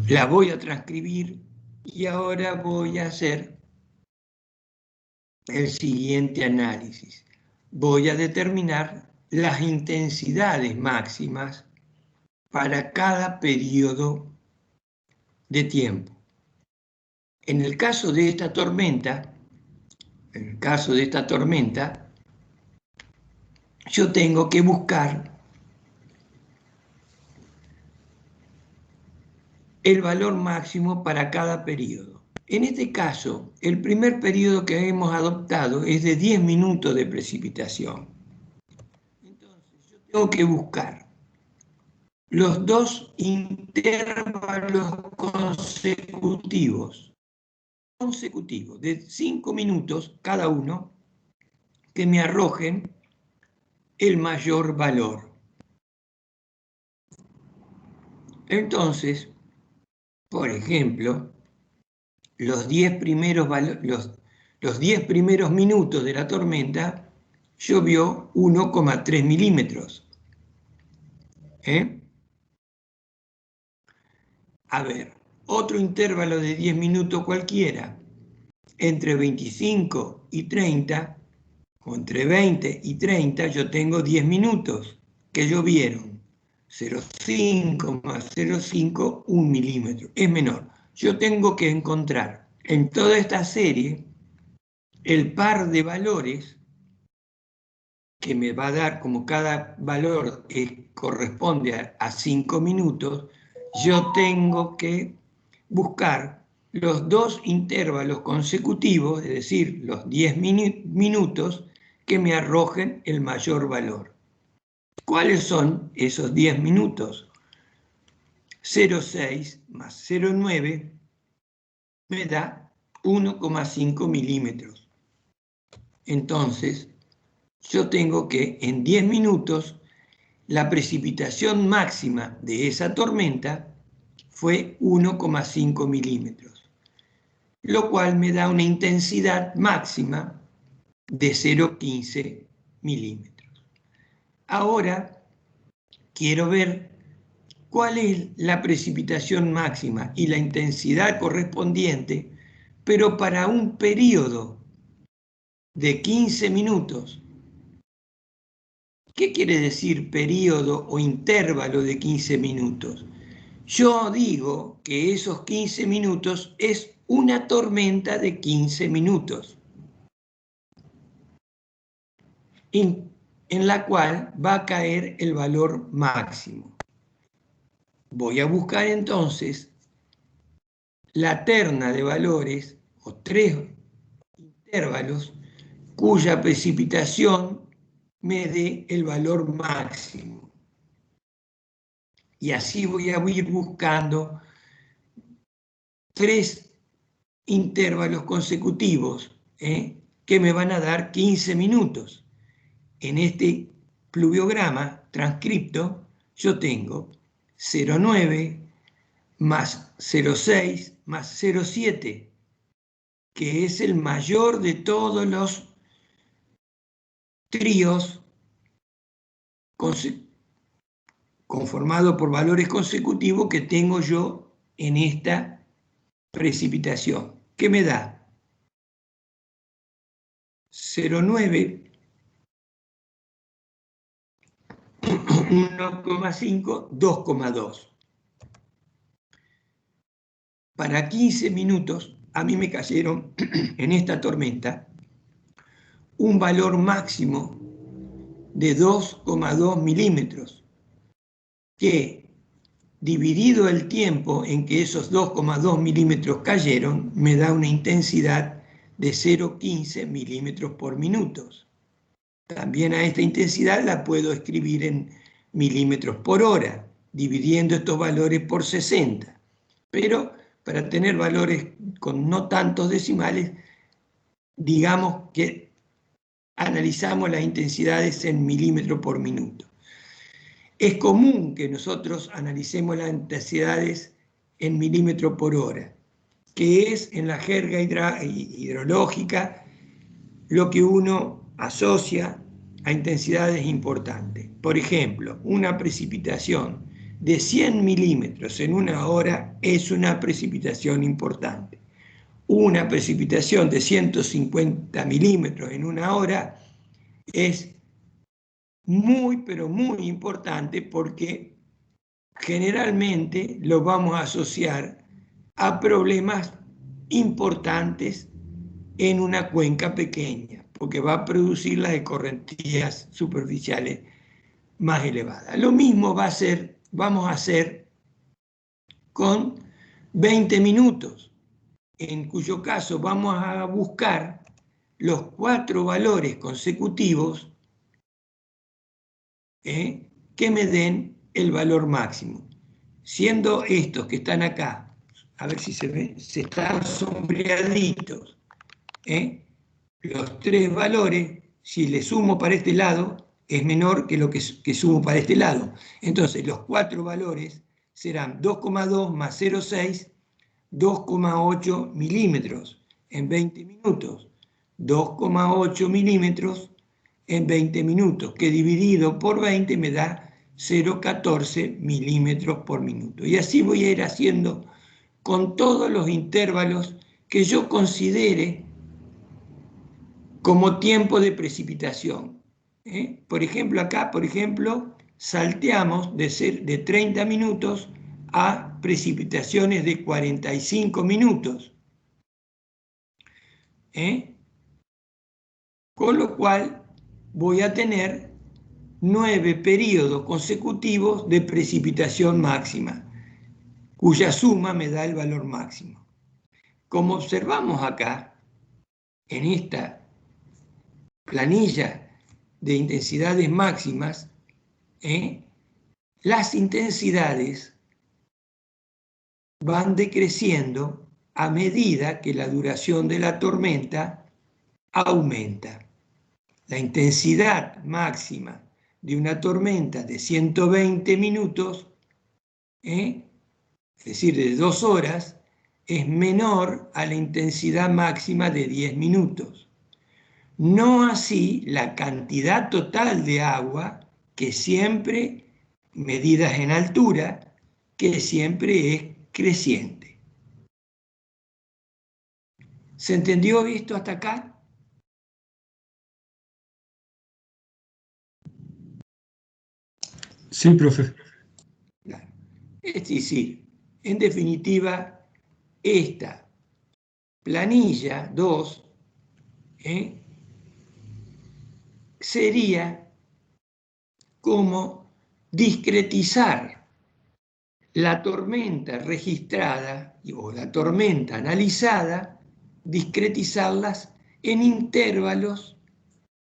la voy a transcribir y ahora voy a hacer el siguiente análisis. Voy a determinar las intensidades máximas para cada periodo de tiempo. En el caso de esta tormenta, yo tengo que buscar el valor máximo para cada periodo. En este caso, el primer periodo que hemos adoptado es de 10 minutos de precipitación. Entonces, yo tengo que buscar los dos intervalos consecutivos de 5 minutos cada uno, que me arrojen el mayor valor. Entonces, por ejemplo, los 10 primeros minutos de la tormenta llovió 1,3 milímetros. A ver, otro intervalo de 10 minutos cualquiera, entre 25 y 30, o entre 20 y 30, yo tengo 10 minutos que llovieron. 0,5 más 0,5, 1 milímetro. Es menor. Yo tengo que encontrar en toda esta serie el par de valores que me va a dar, como cada valor corresponde a 5 minutos, yo tengo que buscar los dos intervalos consecutivos, es decir, los 10 minutos que me arrojen el mayor valor. ¿Cuáles son esos 10 minutos? 0,6 más 0,9 me da 1,5 milímetros. Entonces, yo tengo que en 10 minutos la precipitación máxima de esa tormenta fue 1,5 milímetros, lo cual me da una intensidad máxima de 0,15 milímetros. Ahora quiero ver cuál es la precipitación máxima y la intensidad correspondiente, pero para un periodo de 15 minutos. ¿Qué quiere decir periodo o intervalo de 15 minutos? Yo digo que esos 15 minutos es una tormenta de 15 minutos, en la cual va a caer el valor máximo. Voy a buscar entonces la terna de valores o 3 intervalos cuya precipitación me dé el valor máximo. Y así voy a ir buscando 3 intervalos consecutivos que me van a dar 15 minutos. En este pluviograma transcripto yo tengo 0,9 más 0,6 más 0,7, que es el mayor de todos los tríos conformado por valores consecutivos que tengo yo en esta precipitación. ¿Qué me da? 0,9, 1,5, 2,2. Para 15 minutos, a mí me cayeron en esta tormenta un valor máximo de 2,2 milímetros, que dividido el tiempo en que esos 2,2 milímetros cayeron, me da una intensidad de 0,15 milímetros por minuto. También a esta intensidad la puedo escribir en milímetros por hora, dividiendo estos valores por 60. Pero para tener valores con no tantos decimales, digamos que analizamos las intensidades en milímetros por minuto. Es común que nosotros analicemos las intensidades en milímetros por hora, que es en la jerga hidrológica lo que uno asocia a intensidades importantes. Por ejemplo, una precipitación de 100 milímetros en una hora es una precipitación importante. Una precipitación de 150 milímetros en una hora es muy, pero muy importante porque generalmente lo vamos a asociar a problemas importantes en una cuenca pequeña, porque va a producir las escorrentías superficiales más elevadas. Lo mismo vamos a hacer con 20 minutos, en cuyo caso vamos a buscar los 4 valores consecutivos que me den el valor máximo. Siendo estos que están acá, a ver si se ven, se están sombreaditos, los 3 valores, si le sumo para este lado, es menor que lo que sumo para este lado. Entonces, los 4 valores serán 2,2 más 0,6, 2,8 milímetros en 20 minutos. 2,8 milímetros en 20 minutos, que dividido por 20 me da 0,14 milímetros por minuto. Y así voy a ir haciendo con todos los intervalos que yo considere como tiempo de precipitación. Por ejemplo, acá, salteamos de 30 minutos a precipitaciones de 45 minutos. Con lo cual voy a tener 9 periodos consecutivos de precipitación máxima, cuya suma me da el valor máximo. Como observamos acá, en esta planilla de intensidades máximas, las intensidades van decreciendo a medida que la duración de la tormenta aumenta. La intensidad máxima de una tormenta de 120 minutos, es decir, de 2 horas, es menor a la intensidad máxima de 10 minutos. No así la cantidad total de agua, que siempre, medidas en altura, que siempre es creciente. ¿Se entendió esto hasta acá? Sí, profe. Claro. Es decir, en definitiva, esta planilla 2 sería como discretizar la tormenta registrada o la tormenta analizada, discretizarlas en intervalos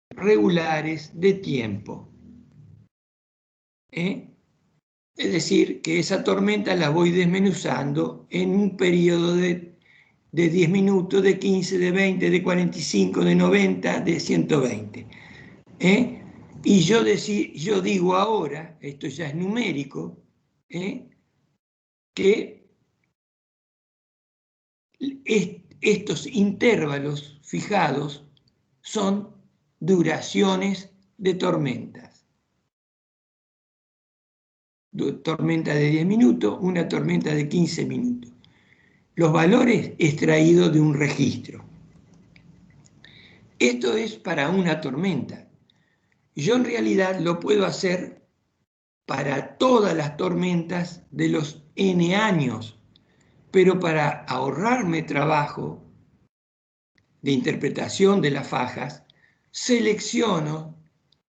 regulares de tiempo. Es decir, que esa tormenta la voy desmenuzando en un periodo de 10 minutos, de 15, de 20, de 45, de 90, de 120. Y yo digo ahora, esto ya es numérico, que estos intervalos fijados son duraciones de tormentas. Tormenta de 10 minutos, una tormenta de 15 minutos. Los valores extraídos de un registro. Esto es para una tormenta. Yo en realidad lo puedo hacer para todas las tormentas de los N años, pero para ahorrarme trabajo de interpretación de las fajas, selecciono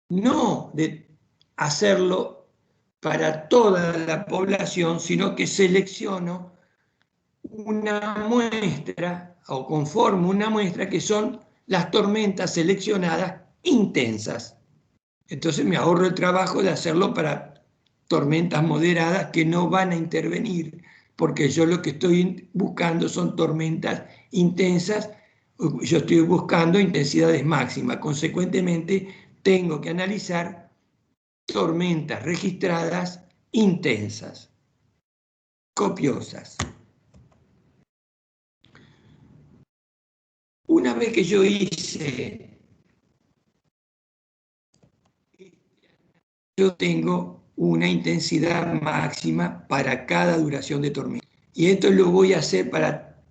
no de hacerlo para toda la población, sino que selecciono una muestra o conformo una muestra que son las tormentas seleccionadas intensas. Entonces me ahorro el trabajo de hacerlo para tormentas moderadas que no van a intervenir, porque yo lo que estoy buscando son tormentas intensas, yo estoy buscando intensidades máximas, consecuentemente tengo que analizar tormentas registradas intensas, copiosas. Una vez que yo hice, yo tengo una intensidad máxima para cada duración de tormenta. Y esto lo voy a hacer para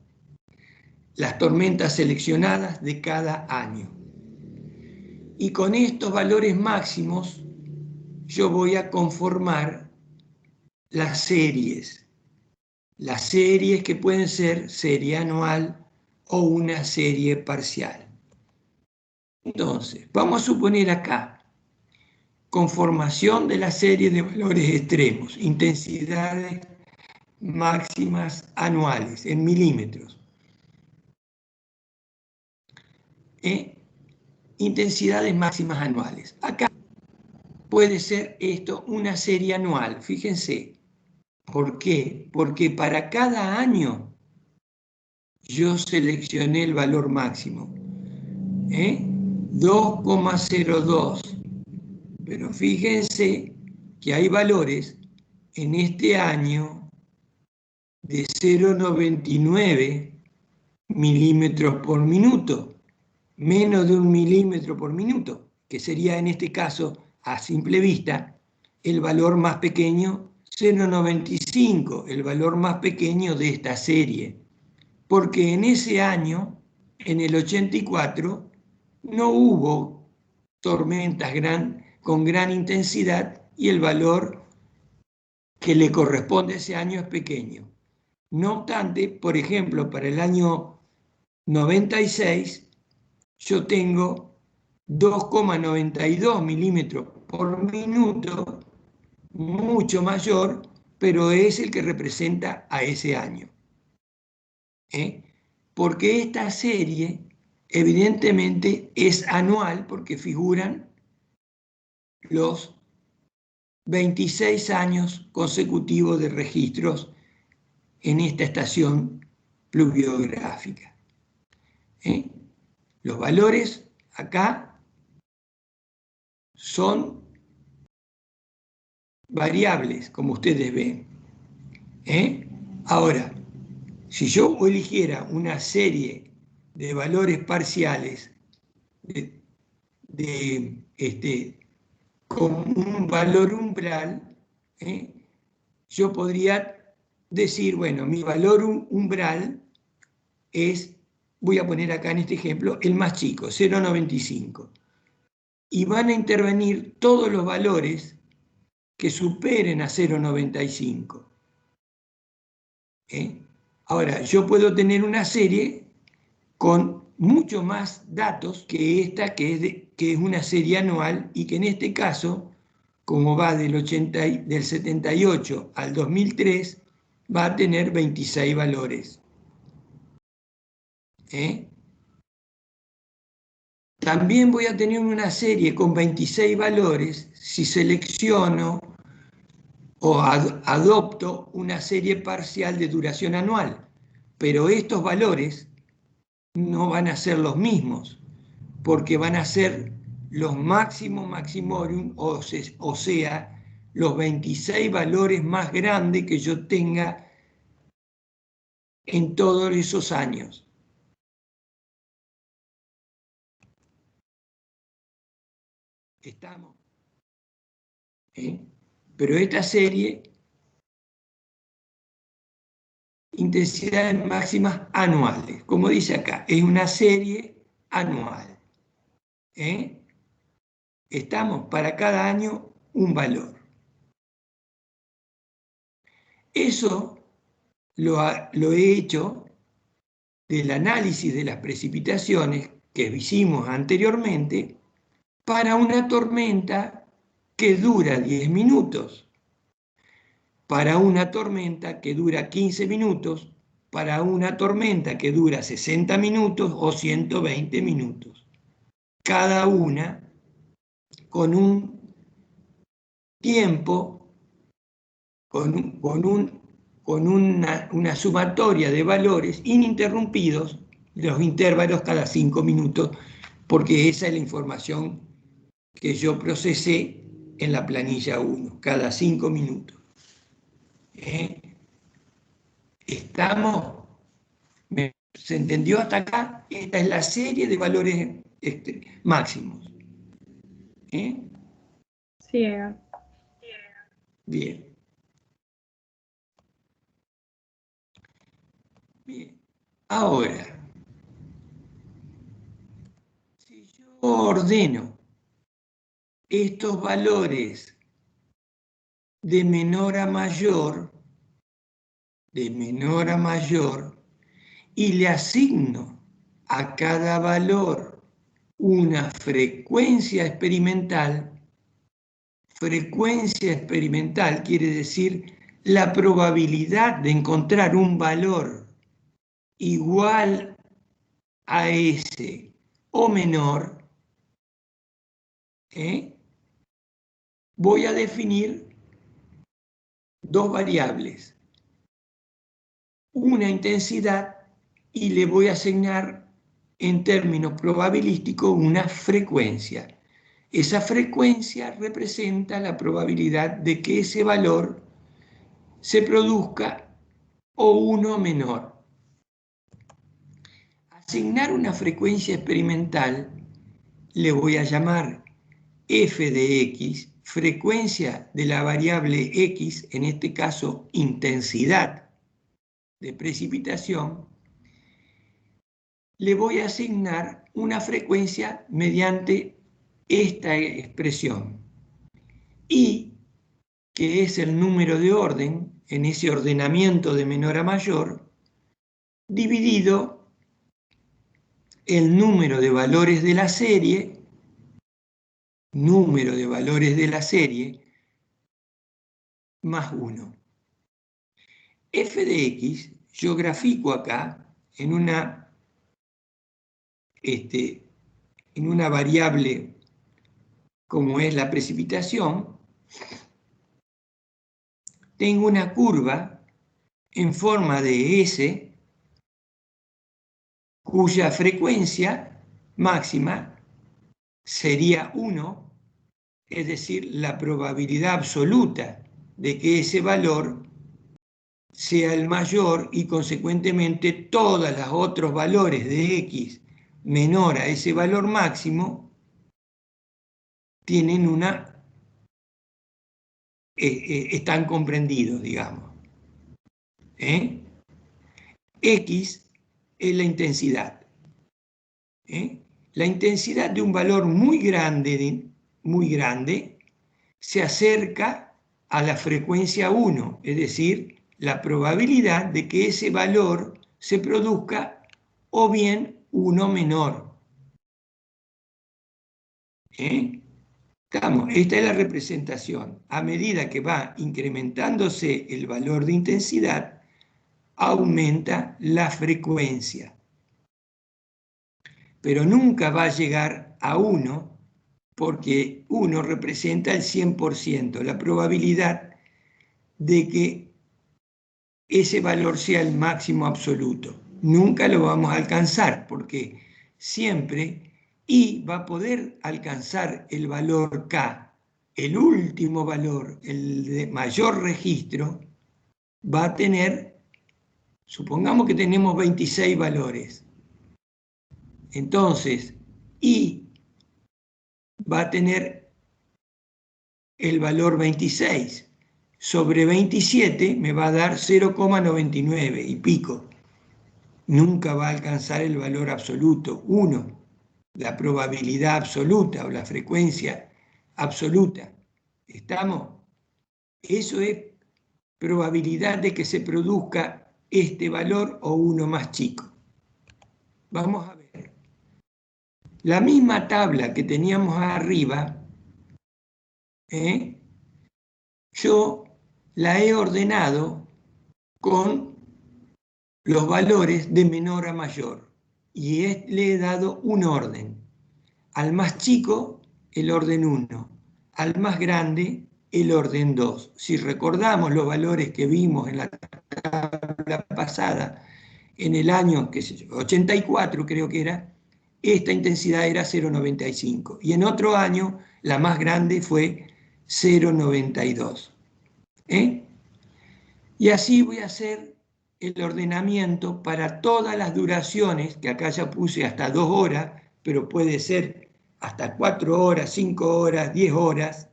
las tormentas seleccionadas de cada año. Y con estos valores máximos yo voy a conformar las series que pueden ser serie anual o una serie parcial. Entonces, vamos a suponer acá, conformación de la serie de valores extremos, intensidades máximas anuales en milímetros. Intensidades máximas anuales. Acá puede ser esto una serie anual, fíjense. ¿Por qué? Porque para cada año yo seleccioné el valor máximo. 2,02. Pero fíjense que hay valores en este año de 0,99 milímetros por minuto, menos de 1 milímetro por minuto, que sería en este caso, a simple vista, el valor más pequeño, 0,95, el valor más pequeño de esta serie. Porque en ese año, en el 84, no hubo tormentas con gran intensidad y el valor que le corresponde a ese año es pequeño. No obstante, por ejemplo, para el año 96, yo tengo 2,92 milímetros por minuto, mucho mayor, pero es el que representa a ese año. Porque esta serie evidentemente es anual porque figuran los 26 años consecutivos de registros en esta estación pluviográfica. Los valores acá son variables, como ustedes ven. Ahora, si yo eligiera una serie de valores parciales con un valor umbral, yo podría decir, bueno, mi valor umbral es, voy a poner acá en este ejemplo, el más chico, 0,95. Y van a intervenir todos los valores que superen a 0,95. Ahora, yo puedo tener una serie con mucho más datos que esta, que es una serie anual, y que en este caso, como va del 78 al 2003, va a tener 26 valores. También voy a tener una serie con 26 valores si selecciono o adopto una serie parcial de duración anual, pero estos valores no van a ser los mismos, porque van a ser los máximos maximorum, o sea, los 26 valores más grandes que yo tenga en todos esos años. ¿Estamos? Pero esta serie, intensidades máximas anuales, como dice acá, es una serie anual. Estamos para cada año un valor. Eso lo he hecho del análisis de las precipitaciones que hicimos anteriormente para una tormenta que dura 10 minutos, para una tormenta que dura 15 minutos, para una tormenta que dura 60 minutos o 120 minutos. Cada una con un tiempo, con una sumatoria de valores ininterrumpidos, los intervalos cada 5 minutos, porque esa es la información que yo procesé en la planilla 1, cada 5 minutos. ¿Se entendió hasta acá? Esta es la serie de valores máximos. Sí. Bien. Bien. Ahora, si yo ordeno estos valores de menor a mayor, y le asigno a cada valor una frecuencia experimental. Frecuencia experimental quiere decir la probabilidad de encontrar un valor igual a ese o menor, voy a definir dos variables, una intensidad y le voy a asignar en términos probabilísticos una frecuencia. Esa frecuencia representa la probabilidad de que ese valor se produzca o uno menor. Asignar una frecuencia experimental le voy a llamar f de x, frecuencia de la variable x, en este caso intensidad de precipitación. Le voy a asignar una frecuencia mediante esta expresión. Y, que es el número de orden, en ese ordenamiento de menor a mayor, dividido el número de valores de la serie, más 1. F de x, yo grafico acá en una variable como es la precipitación, tengo una curva en forma de S, cuya frecuencia máxima sería 1, es decir, la probabilidad absoluta de que ese valor sea el mayor y consecuentemente todos los otros valores de x menor a ese valor máximo tienen están comprendidos, digamos. X es la intensidad. La intensidad de un valor muy grande se acerca a la frecuencia 1, es decir, la probabilidad de que ese valor se produzca o bien uno menor. Esta es la representación. A medida que va incrementándose el valor de intensidad, aumenta la frecuencia. Pero nunca va a llegar a 1, porque 1 representa el 100%, la probabilidad de que ese valor sea el máximo absoluto. Nunca lo vamos a alcanzar, porque siempre I va a poder alcanzar el valor K, el último valor, el de mayor registro, va a tener, supongamos que tenemos 26 valores. Entonces, I va a tener el valor 26. Sobre 27 me va a dar 0,99 y pico. Nunca va a alcanzar el valor absoluto, 1, la probabilidad absoluta o la frecuencia absoluta. ¿Estamos? Eso es probabilidad de que se produzca este valor o uno más chico. Vamos a ver. La misma tabla que teníamos arriba, yo la he ordenado con los valores de menor a mayor y le he dado un orden. Al más chico, el orden 1. Al más grande, el orden 2. Si recordamos los valores que vimos en la tabla pasada, en el año 84 creo que era, esta intensidad era 0,95. Y en otro año, la más grande fue 0,92. Y así voy a hacer el ordenamiento para todas las duraciones, que acá ya puse hasta 2 horas, pero puede ser hasta 4 horas, 5 horas, 10 horas,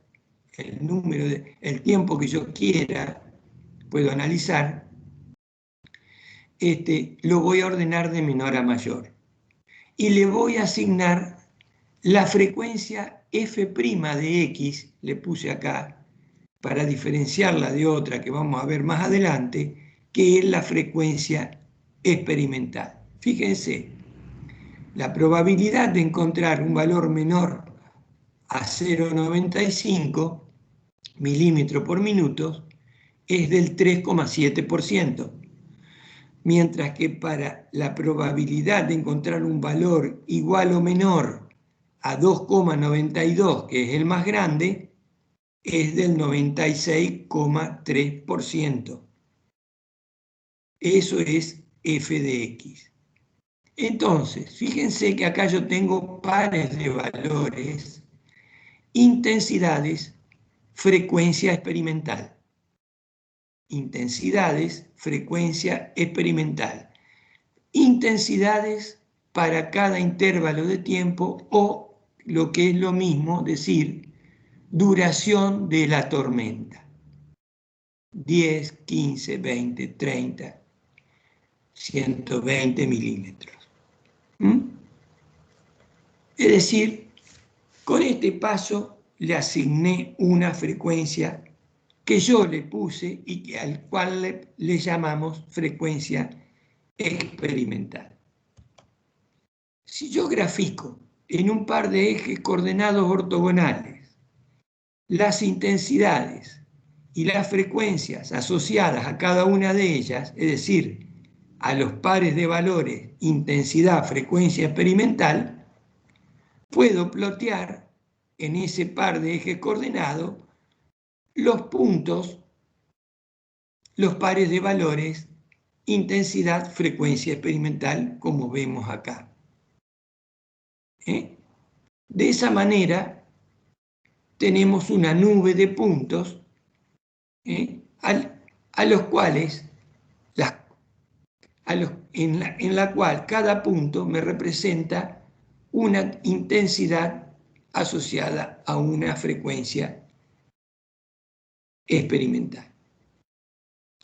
el tiempo que yo quiera, puedo analizar, lo voy a ordenar de menor a mayor. Y le voy a asignar la frecuencia f' de x, le puse acá, para diferenciarla de otra que vamos a ver más adelante, que es la frecuencia experimental. Fíjense, la probabilidad de encontrar un valor menor a 0,95 milímetros por minuto es del 3,7%, mientras que para la probabilidad de encontrar un valor igual o menor a 2,92, que es el más grande, es del 96,3%. Eso es f de x. Entonces, fíjense que acá yo tengo pares de valores, intensidades, frecuencia experimental. Intensidades, frecuencia experimental. Intensidades para cada intervalo de tiempo o, lo que es lo mismo, decir, duración de la tormenta. 10, 15, 20, 30, 120 milímetros. Es decir, con este paso le asigné una frecuencia que yo le puse y al cual le llamamos frecuencia experimental. Si yo grafico en un par de ejes coordenados ortogonales las intensidades y las frecuencias asociadas a cada una de ellas, es decir, a los pares de valores intensidad, frecuencia experimental, puedo plotear en ese par de ejes coordenados los puntos, los pares de valores intensidad, frecuencia experimental, como vemos acá. De esa manera tenemos una nube de puntos a los cuales en la cual cada punto me representa una intensidad asociada a una frecuencia experimental,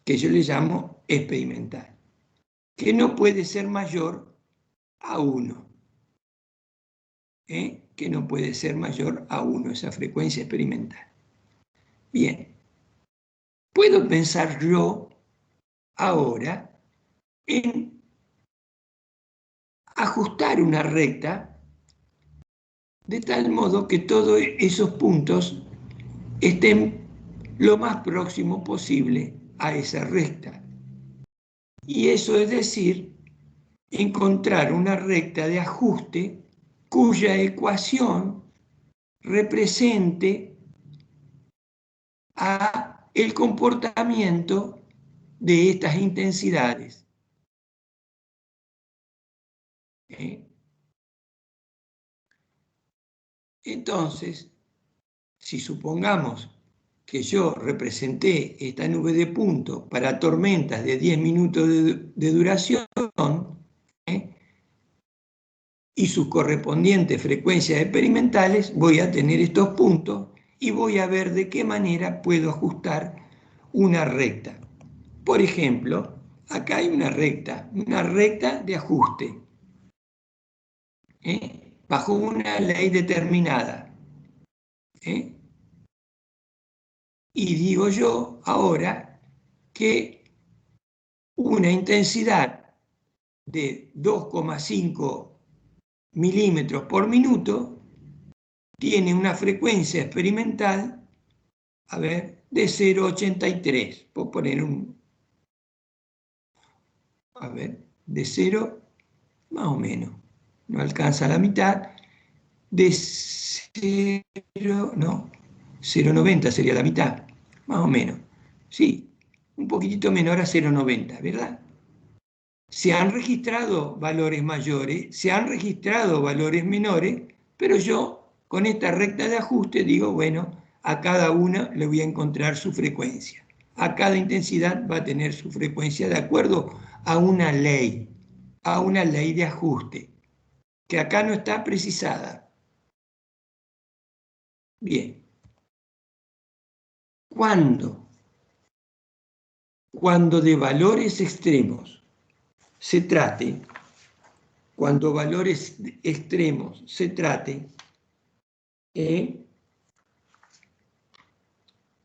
que yo le llamo experimental, que no puede ser mayor a 1. Que no puede ser mayor a 1, esa frecuencia experimental. Bien, puedo pensar yo ahora en ajustar una recta de tal modo que todos esos puntos estén lo más próximo posible a esa recta. Y eso es decir, encontrar una recta de ajuste cuya ecuación represente a el comportamiento de estas intensidades. Entonces, si supongamos que yo representé esta nube de puntos para tormentas de 10 minutos de duración y sus correspondientes frecuencias experimentales, voy a tener estos puntos y voy a ver de qué manera puedo ajustar una recta. Por ejemplo, acá hay una recta de ajuste, bajo una ley determinada. Y digo yo ahora que una intensidad de 2,5 milímetros por minuto tiene una frecuencia experimental, a ver, de 0,83. Puedo poner a ver, de 0 más o menos, no alcanza la mitad, de 0, no, 0,90 sería la mitad, más o menos. Sí, un poquitito menor a 0,90, ¿verdad? Se han registrado valores mayores, se han registrado valores menores, pero yo con esta recta de ajuste digo, bueno, a cada una le voy a encontrar su frecuencia. A cada intensidad va a tener su frecuencia de acuerdo a una ley de ajuste, que acá no está precisada. Bien. Cuando de valores extremos se trate, cuando valores extremos se trate,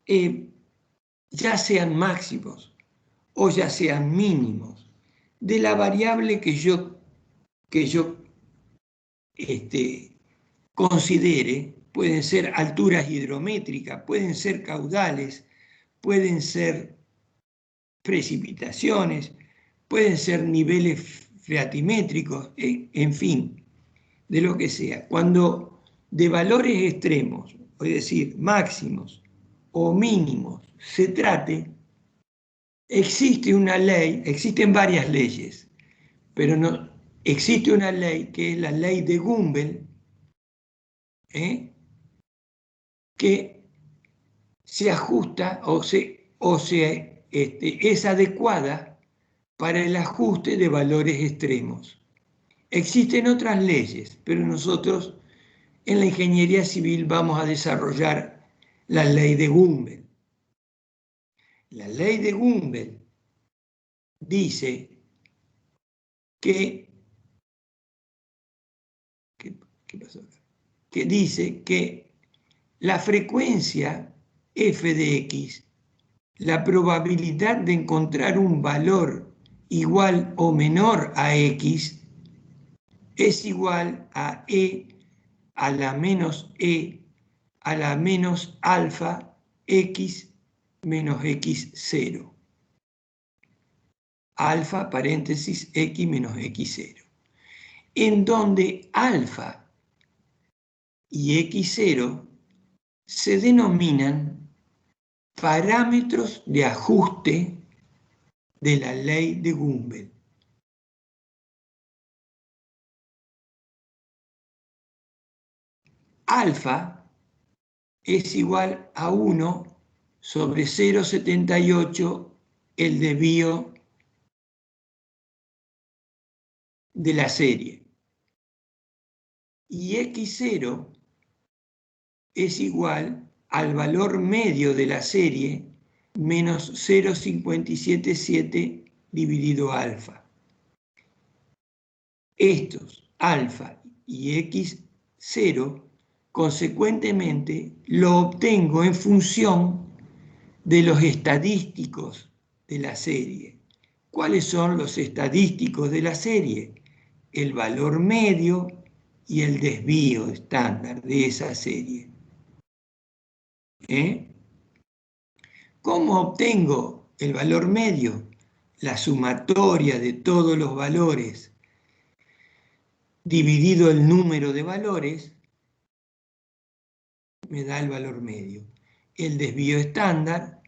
ya sean máximos o ya sean mínimos, de la variable que yo considere. Pueden ser alturas hidrométricas, pueden ser caudales, pueden ser precipitaciones, pueden ser niveles freatimétricos, en fin, de lo que sea. Cuando de valores extremos, es decir, máximos o mínimos, se trate, existe una ley, existen varias leyes, pero no, existe una ley que es la ley de Gumbel, que se ajusta es adecuada para el ajuste de valores extremos. Existen otras leyes, pero nosotros en la ingeniería civil vamos a desarrollar la ley de Gumbel. La ley de Gumbel dice que dice que la frecuencia f de x, la probabilidad de encontrar un valor igual o menor a x, es igual a e a la menos e a la menos alfa x menos x0. Alfa, paréntesis, x menos x0. En donde alfa y x0 se denominan parámetros de ajuste de la ley de Gumbel. Alfa es igual a 1 sobre 0,78 el desvío de la serie. Y x0 es igual al valor medio de la serie menos 0,577 dividido alfa. Estos, alfa y x0, consecuentemente lo obtengo en función de los estadísticos de la serie. ¿Cuáles son los estadísticos de la serie? El valor medio y el desvío estándar de esa serie. ¿Cómo obtengo el valor medio? La sumatoria de todos los valores dividido el número de valores me da el valor medio. El desvío estándar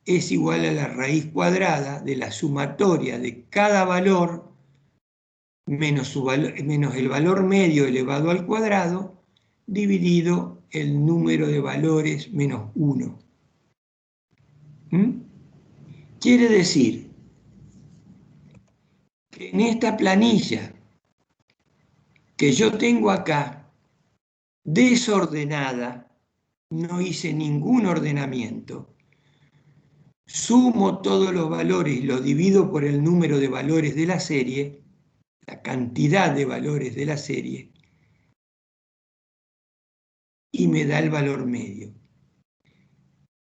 es igual a la raíz cuadrada de la sumatoria de cada valor menos el valor medio elevado al cuadrado dividido el número de valores menos 1. Quiere decir que en esta planilla que yo tengo acá, desordenada, no hice ningún ordenamiento, sumo todos los valores y los divido por el número de valores de la serie, la cantidad de valores de la serie, y me da el valor medio.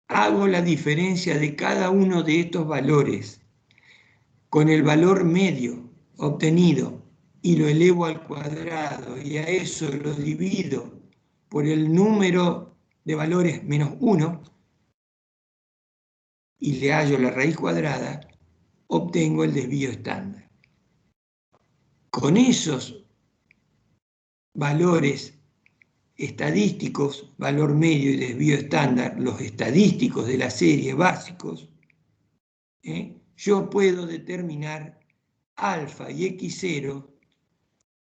Hago la diferencia de cada uno de estos valores con el valor medio obtenido y lo elevo al cuadrado y a eso lo divido por el número de valores menos 1 y le hallo la raíz cuadrada, obtengo el desvío estándar. Con esos valores estadísticos, valor medio y desvío estándar, los estadísticos de la serie básicos, yo puedo determinar alfa y x0,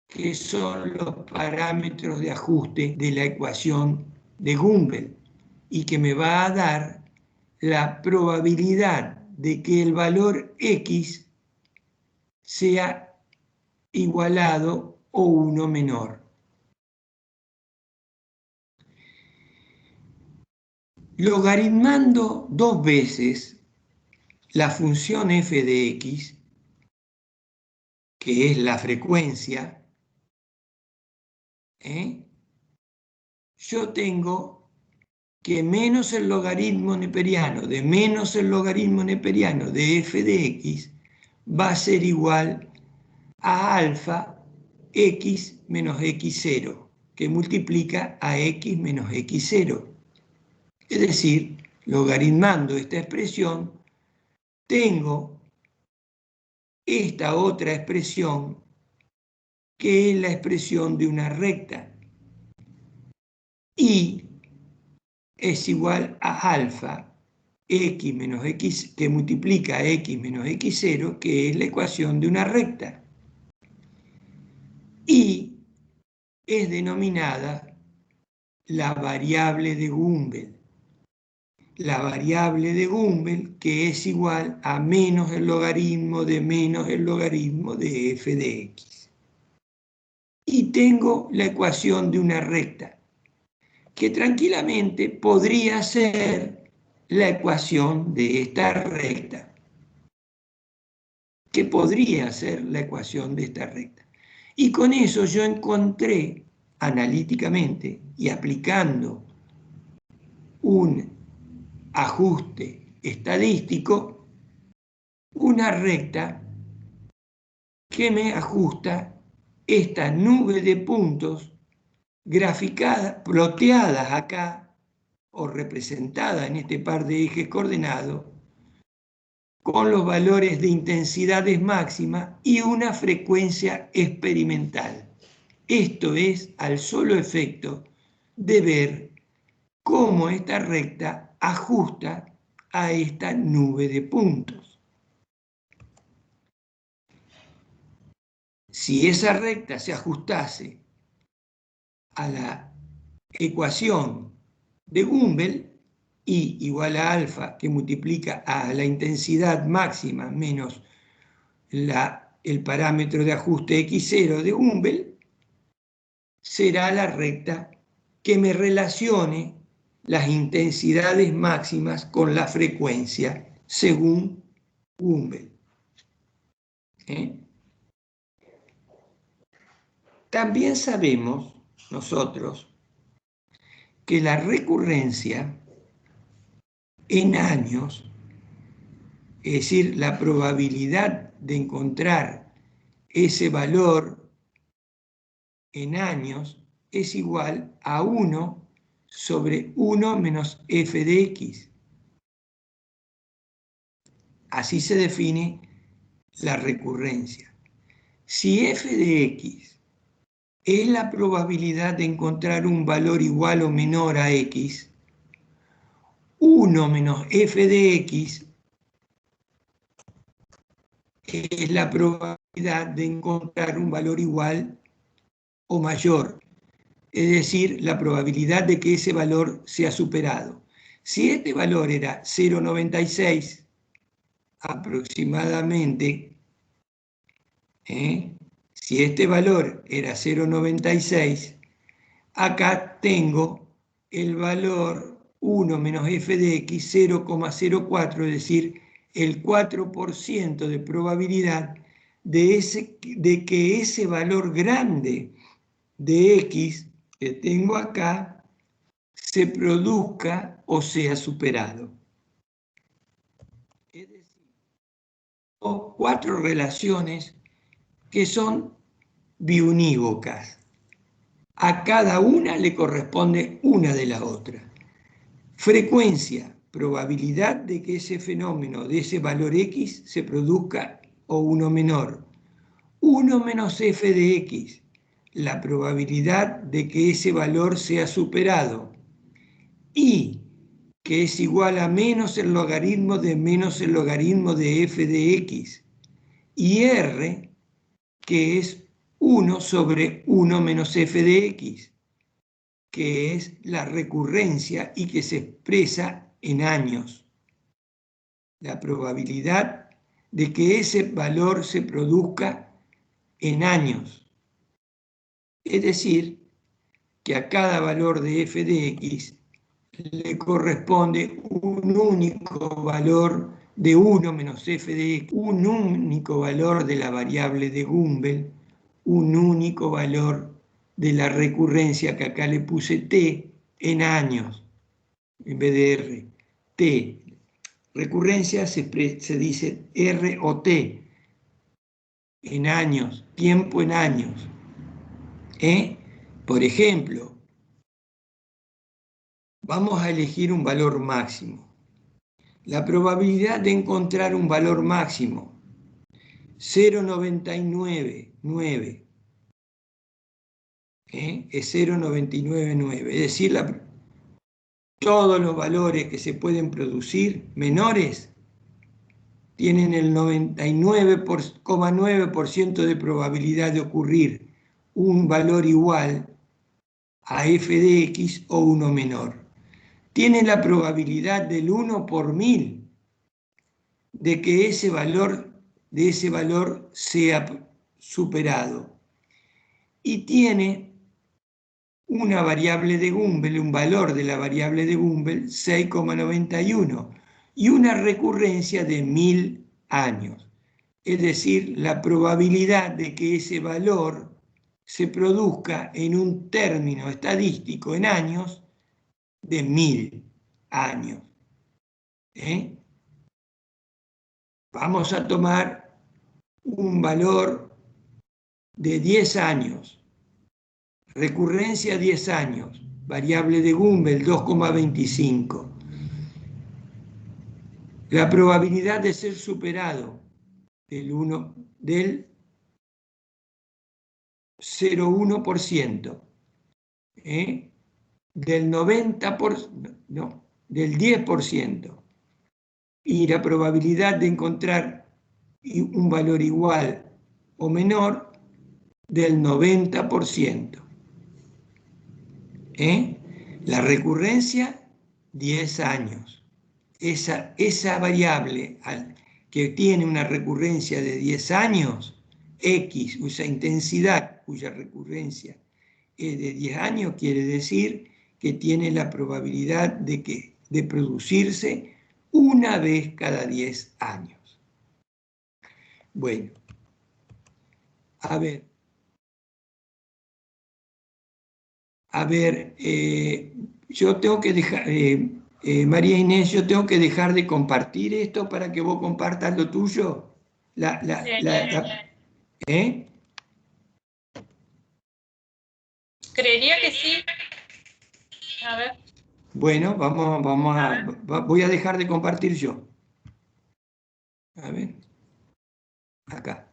que son los parámetros de ajuste de la ecuación de Gumbel y que me va a dar la probabilidad de que el valor x sea igualado o 1 menor. Logaritmando 2 veces la función f de x, que es la frecuencia, yo tengo que menos el logaritmo neperiano de menos el logaritmo neperiano de f de x va a ser igual a alfa x menos x0, que multiplica a x menos x0. Es decir, logaritmando esta expresión, tengo esta otra expresión, que es la expresión de una recta, y es igual a alfa x menos x, que multiplica a x menos x0, que es la ecuación de una recta, y es denominada la variable de Gumbel. La variable de Gumbel, que es igual a menos el logaritmo de f de x. Y tengo la ecuación de una recta, que tranquilamente podría ser la ecuación de esta recta. Que podría ser la ecuación de esta recta. Y con eso yo encontré analíticamente y aplicando un ajuste estadístico, una recta que me ajusta esta nube de puntos graficadas, ploteadas acá o representadas en este par de ejes coordenados con los valores de intensidades máximas y una frecuencia experimental. Esto es al solo efecto de ver cómo esta recta ajusta a esta nube de puntos. Si esa recta se ajustase a la ecuación de Gumbel, I igual a alfa, que multiplica a la intensidad máxima menos el parámetro de ajuste x0 de Gumbel, será la recta que me relacione las intensidades máximas con la frecuencia según Gumbel. También sabemos nosotros que la recurrencia en años, es decir, la probabilidad de encontrar ese valor en años, es igual a 1 sobre 1 menos f de x. Así se define la recurrencia. Si f de x es la probabilidad de encontrar un valor igual o menor a x, 1 menos f de x es la probabilidad de encontrar un valor igual o mayor, es decir, la probabilidad de que ese valor sea superado. Si este valor era 0,96 aproximadamente, si este valor era 0,96, acá tengo el valor 1 menos f de x 0,04, es decir, el 4% de probabilidad de que ese valor grande de x que tengo acá se produzca o sea superado. Es decir, 4 relaciones que son biunívocas. A cada una le corresponde una de la otra. Frecuencia, probabilidad de que ese fenómeno de ese valor x se produzca o uno menor. 1 menos f de x, la probabilidad de que ese valor sea superado. Y que es igual a menos el logaritmo de f de x. Y r, que es 1 sobre 1 menos f de x, que es la recurrencia y que se expresa en años. La probabilidad de que ese valor se produzca en años. Es decir, que a cada valor de f de x le corresponde un único valor de 1 menos f de x, un único valor de la variable de Gumbel, un único valor de la recurrencia que acá le puse t en años. en vez de R. T. Recurrencia se dice R o T, en años, tiempo en años. Por ejemplo, vamos a elegir un valor máximo. La probabilidad de encontrar un valor máximo, 0,999, es 0,999, es decir, todos los valores que se pueden producir menores tienen el 99,9% de probabilidad de ocurrir un valor igual a f de x o uno menor. Tiene la probabilidad del 1 por 1000 de que ese valor sea superado. Y tiene una variable de Gumbel, un valor de la variable de Gumbel, 6,91, y una recurrencia de 1000 años. Es decir, la probabilidad de que ese valor se produzca en un término estadístico en años de 1000 años. Vamos a tomar un valor de 10 años, recurrencia 10 años, variable de Gumbel 2,25. La probabilidad de ser superado del 0,1%, del 90%, no, del 10%, y la probabilidad de encontrar un valor igual o menor del 90%. La recurrencia, 10 años. Esa variable que tiene una recurrencia de 10 años, X, esa intensidad cuya recurrencia es de 10 años, quiere decir que tiene la probabilidad de producirse una vez cada 10 años. Bueno, a ver, yo tengo que dejar, María Inés, yo tengo que dejar de compartir esto para que vos compartas lo tuyo. Creería que sí. A ver. Bueno, voy a dejar de compartir yo. A ver. Acá.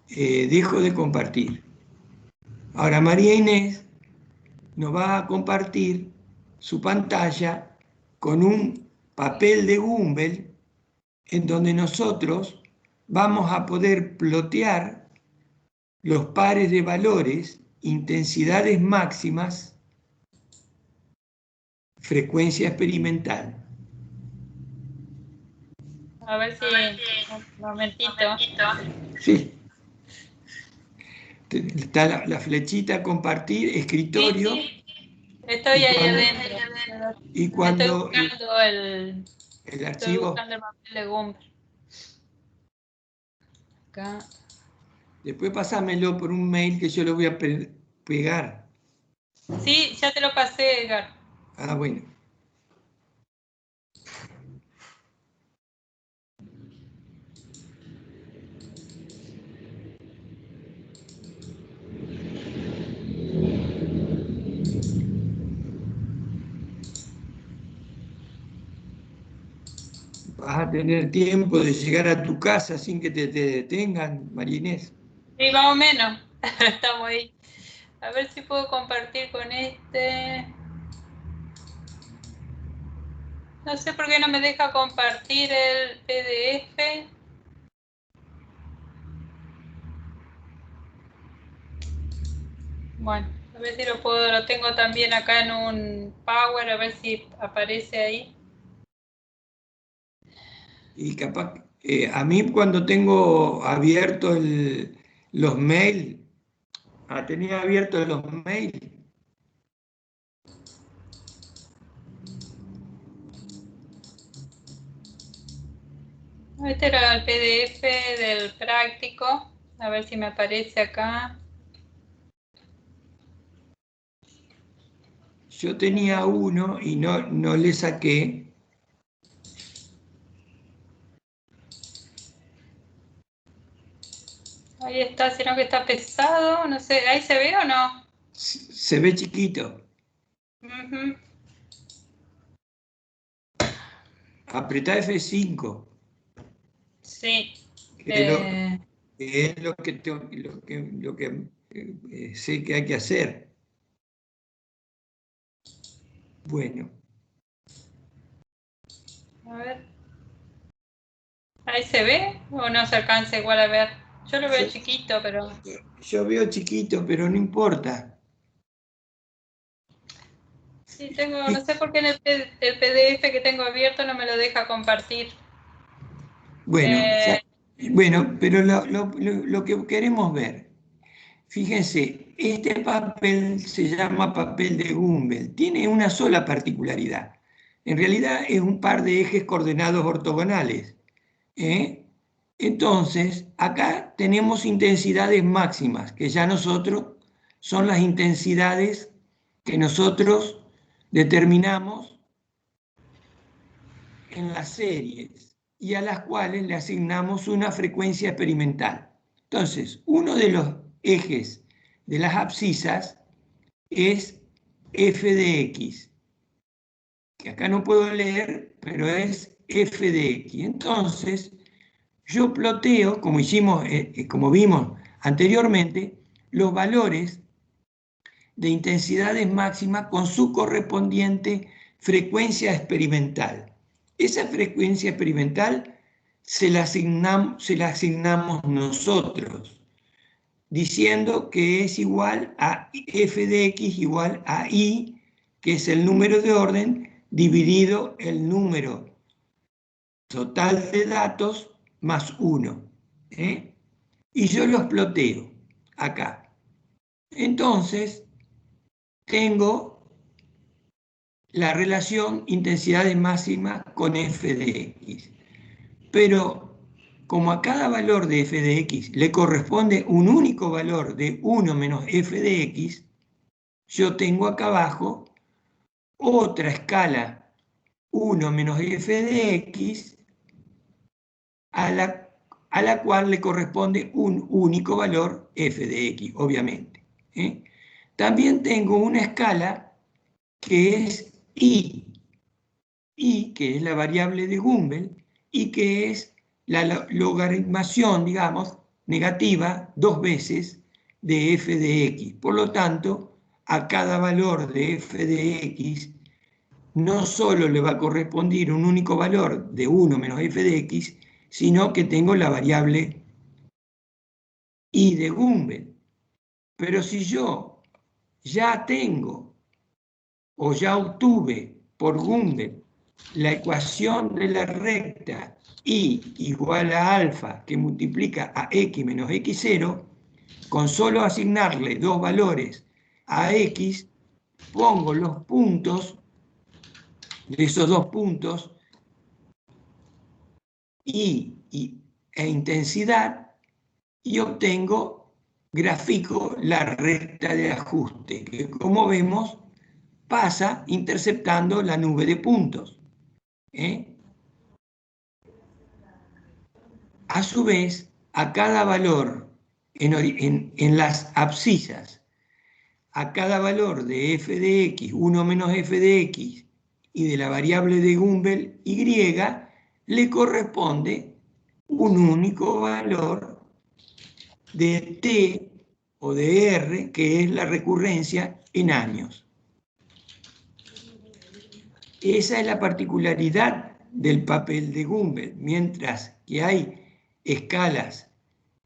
Dejo de compartir. Ahora María Inés nos va a compartir su pantalla con un papel de Gumbel en donde nosotros vamos a poder plotear los pares de valores, intensidades máximas, frecuencia experimental. A ver si... Un momentito. Sí. Está la flechita compartir, escritorio. Sí. Estoy ahí adentro. Y cuando... Estoy buscando el archivo. Estoy buscando el papel de Gumbel. Acá. Después pásamelo por un mail que yo lo voy a pegar. Sí, ya te lo pasé, Edgar. Ah, bueno. Vas a tener tiempo de llegar a tu casa sin que te detengan, María Inés. Sí, más o menos. Estamos ahí. A ver si puedo compartir con este. No sé por qué no me deja compartir el PDF. Bueno, a ver si lo tengo también acá en un Power, a ver si aparece ahí. Y capaz, a mí cuando tengo abierto los mails, tenía abiertos los mails. Este era el PDF del práctico. A ver si me aparece acá. Yo tenía uno y no le saqué. Ahí está, sino que está pesado, no sé, ¿ahí se ve o no? Se ve chiquito. Apretá F5. Sí. Que es lo que sé que hay que hacer. Bueno. A ver. ¿Ahí se ve o no se alcanza igual a ver? Yo lo veo chiquito, pero... Yo veo chiquito, pero no importa. Sí, no sé por qué en el PDF que tengo abierto no me lo deja compartir. Bueno, bueno, pero lo que queremos ver, fíjense, este papel se llama papel de Gumbel, tiene una sola particularidad. En realidad es un par de ejes coordenados ortogonales. Entonces, acá tenemos intensidades máximas, que ya nosotros son las intensidades que nosotros determinamos en las series y a las cuales le asignamos una frecuencia experimental. Entonces, uno de los ejes de las abscisas es f de x, que acá no puedo leer, pero es f de x. Entonces, yo ploteo, como hicimos, como vimos anteriormente, los valores de intensidades máximas con su correspondiente frecuencia experimental. Esa frecuencia experimental se la asignamos nosotros, diciendo que es igual a f de x igual a i, que es el número de orden, dividido el número total de datos más 1. Y yo los ploteo acá. Entonces, tengo la relación intensidades máximas con f de x. Pero como a cada valor de f de x le corresponde un único valor de 1 menos f de x, yo tengo acá abajo otra escala 1 menos f de x a la cual le corresponde un único valor f de x, obviamente. También tengo una escala que es i, que es la variable de Gumbel, y que es la logaritmación, digamos, negativa 2 veces de f de x. Por lo tanto, a cada valor de f de x no solo le va a corresponder un único valor de 1 menos f de x, sino que tengo la variable i de Gumbel. Pero si yo ya tengo o ya obtuve por Gumbel la ecuación de la recta i igual a alfa que multiplica a x menos x0, con solo asignarle dos valores a x, pongo los puntos de esos dos puntos e intensidad y obtengo, grafico la recta de ajuste, que como vemos pasa interceptando la nube de puntos. A su vez, a cada valor en las abscisas, a cada valor de f de x, 1 menos f de x y de la variable de Gumbel y, le corresponde un único valor de t o de r, que es la recurrencia en años. Esa es la particularidad del papel de Gumbel. Mientras que hay escalas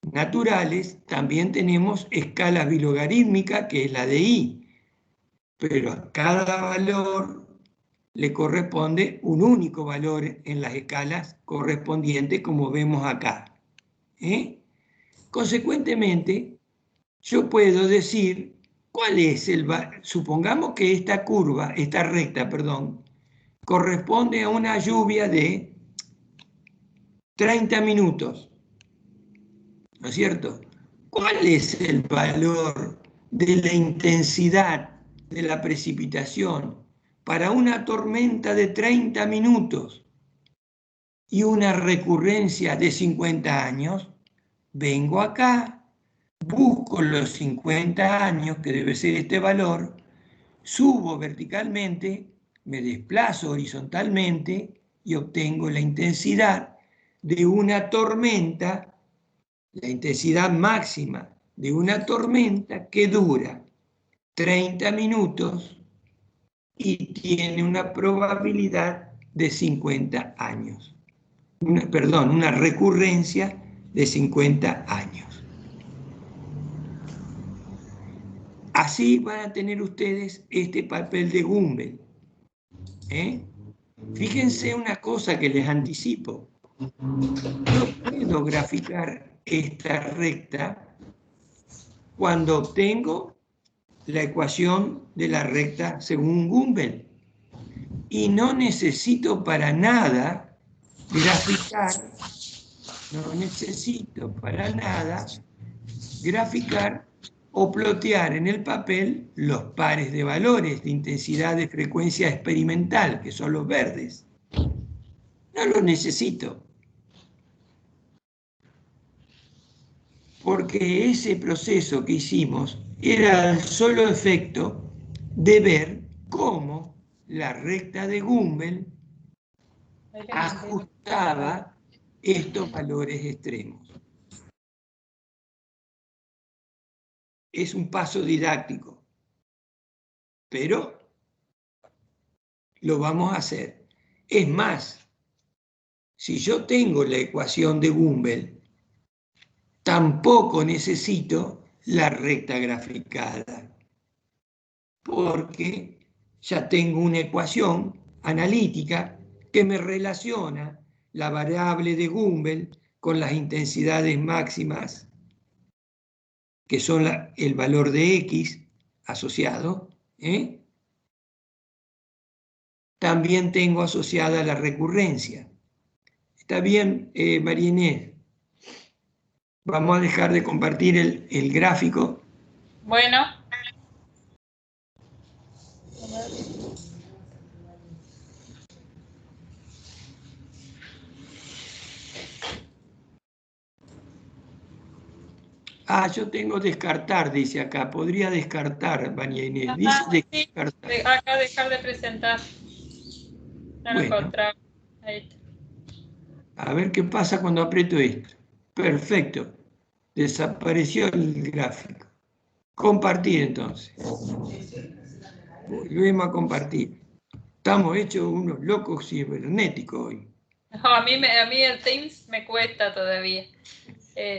naturales, también tenemos escalas bilogarítmicas, que es la de i, pero a cada valor le corresponde un único valor en las escalas correspondientes, como vemos acá. Consecuentemente, yo puedo decir cuál es supongamos que esta curva, esta recta, perdón, corresponde a una lluvia de 30 minutos, ¿no es cierto? ¿Cuál es el valor de la intensidad de la precipitación para una tormenta de 30 minutos y una recurrencia de 50 años, vengo acá, busco los 50 años, que debe ser este valor, subo verticalmente, me desplazo horizontalmente y obtengo la intensidad de una tormenta, la intensidad máxima de una tormenta que dura 30 minutos y tiene una probabilidad de 50 años. Una recurrencia de 50 años. Así van a tener ustedes este papel de Gumbel. Fíjense una cosa que les anticipo. No puedo graficar esta recta cuando obtengo la ecuación de la recta según Gumbel. Y no necesito para nada graficar, o plotear en el papel los pares de valores de intensidad de frecuencia experimental, que son los verdes. No los necesito. Porque ese proceso que hicimos era el solo efecto de ver cómo la recta de Gumbel ajustaba estos valores extremos. Es un paso didáctico, pero lo vamos a hacer. Es más, si yo tengo la ecuación de Gumbel, tampoco necesito la recta graficada, porque ya tengo una ecuación analítica que me relaciona la variable de Gumbel con las intensidades máximas, que son el valor de X asociado. También tengo asociada la recurrencia. ¿Está bien, María Inés? Vamos a dejar de compartir el gráfico. Bueno. Yo tengo descartar, dice acá. Podría descartar, María Inés. Dice descartar. Sí, acá dejar de presentar. No lo encontraba. Ahí está. A ver qué pasa cuando aprieto esto. Perfecto. Desapareció el gráfico. Compartir entonces. Volvemos a compartir. Estamos hechos unos locos cibernéticos hoy. No, a mí el Teams me cuesta todavía.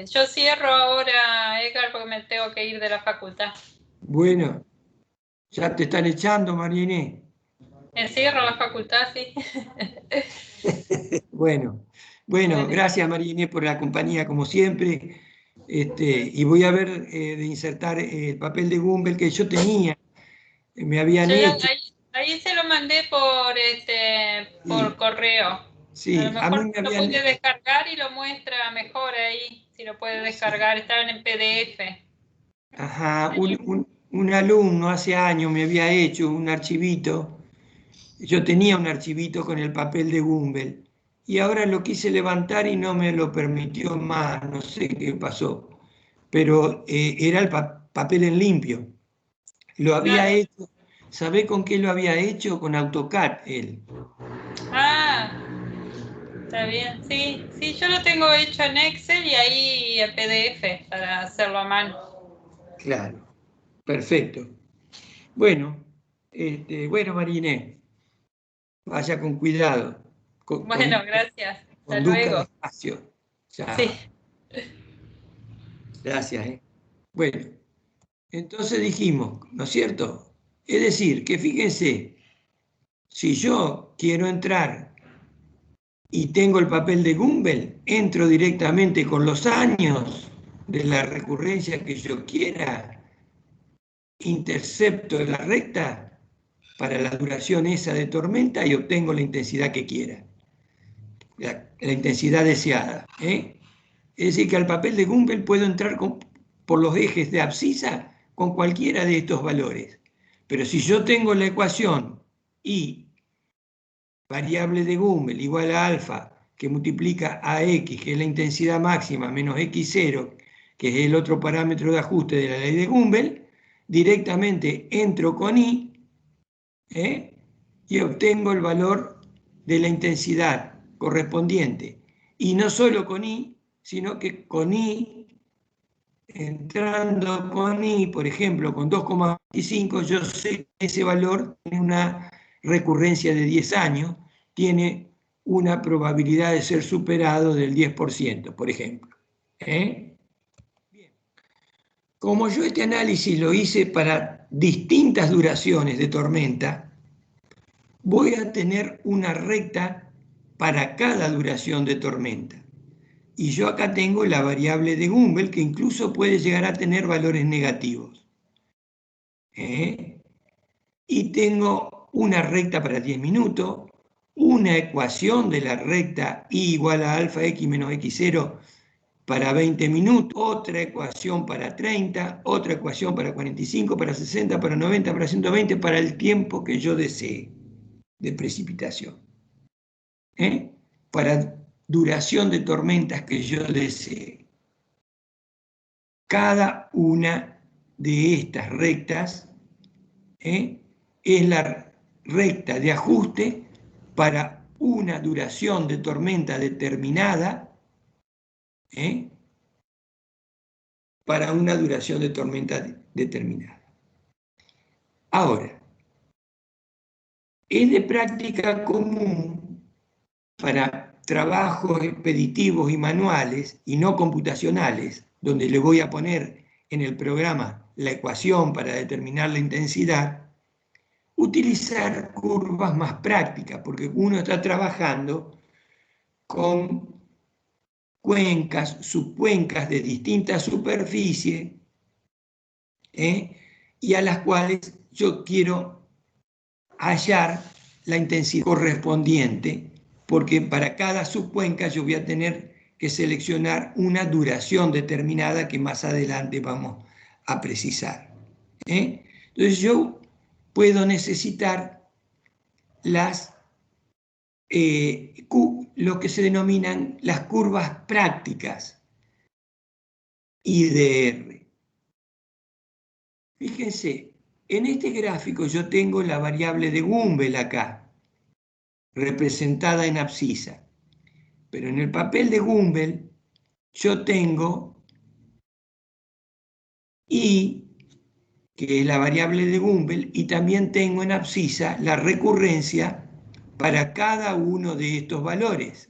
Yo cierro ahora, Edgar, porque me tengo que ir de la facultad. Bueno, ya te están echando, María Inés. Cierro la facultad, sí. Bueno, gracias, María Inés, por la compañía, como siempre. Y voy a ver de insertar el papel de Gumbel que yo tenía. Me habían hecho. Ahí se lo mandé por correo. Sí, a lo mejor lo puede descargar y lo muestra mejor ahí, si lo puede descargar, está en PDF. Ajá, un alumno hace años me había hecho un archivito. Yo tenía un archivito con el papel de Gumbel y ahora lo quise levantar y no me lo permitió más, no sé qué pasó, pero era el papel en limpio. Lo había hecho, ¿sabe con qué lo había hecho? Con AutoCAD él. Está bien, sí, yo lo tengo hecho en Excel y ahí en PDF para hacerlo a mano. Claro, perfecto. Bueno, María Inés, vaya con cuidado. Gracias. Hasta luego. Despacio. Chao. Sí. Gracias. Bueno, entonces dijimos, ¿no es cierto? Es decir, que fíjense, si yo quiero entrar y tengo el papel de Gumbel, entro directamente con los años de la recurrencia que yo quiera, intercepto la recta para la duración esa de tormenta y obtengo la intensidad que quiera, la intensidad deseada. Es decir, que al papel de Gumbel puedo entrar por los ejes de abscisa con cualquiera de estos valores. Pero si yo tengo la ecuación y variable de Gumbel igual a alfa que multiplica a x, que es la intensidad máxima, menos x0, que es el otro parámetro de ajuste de la ley de Gumbel, directamente entro con i y obtengo el valor de la intensidad correspondiente. Y no solo con i, sino que con i, entrando con i, por ejemplo, con 2,25, yo sé que ese valor tiene una recurrencia de 10 años, tiene una probabilidad de ser superado del 10%, por ejemplo. Bien. Como yo este análisis lo hice para distintas duraciones de tormenta, voy a tener una recta para cada duración de tormenta. Y yo acá tengo la variable de Gumbel, que incluso puede llegar a tener valores negativos. Y tengo una recta para 10 minutos, una ecuación de la recta I igual a alfa x menos x0 para 20 minutos, otra ecuación para 30, otra ecuación para 45, para 60, para 90, para 120, para el tiempo que yo desee de precipitación. Para duración de tormentas que yo desee. Cada una de estas rectas es la recta de ajuste para una duración de tormenta determinada, para una duración de tormenta determinada. Ahora, es de práctica común para trabajos expeditivos y manuales y no computacionales, donde le voy a poner en el programa la ecuación para determinar la intensidad, utilizar curvas más prácticas, porque uno está trabajando con cuencas, subcuencas de distintas superficies, y a las cuales yo quiero hallar la intensidad correspondiente, porque para cada subcuenca yo voy a tener que seleccionar una duración determinada que más adelante vamos a precisar. Entonces yo puedo necesitar lo que se denominan las curvas prácticas IDR. Fíjense, en este gráfico yo tengo la variable de Gumbel acá, representada en abscisa. Pero en el papel de Gumbel yo tengo I, que es la variable de Gumbel, y también tengo en abscisa la recurrencia para cada uno de estos valores.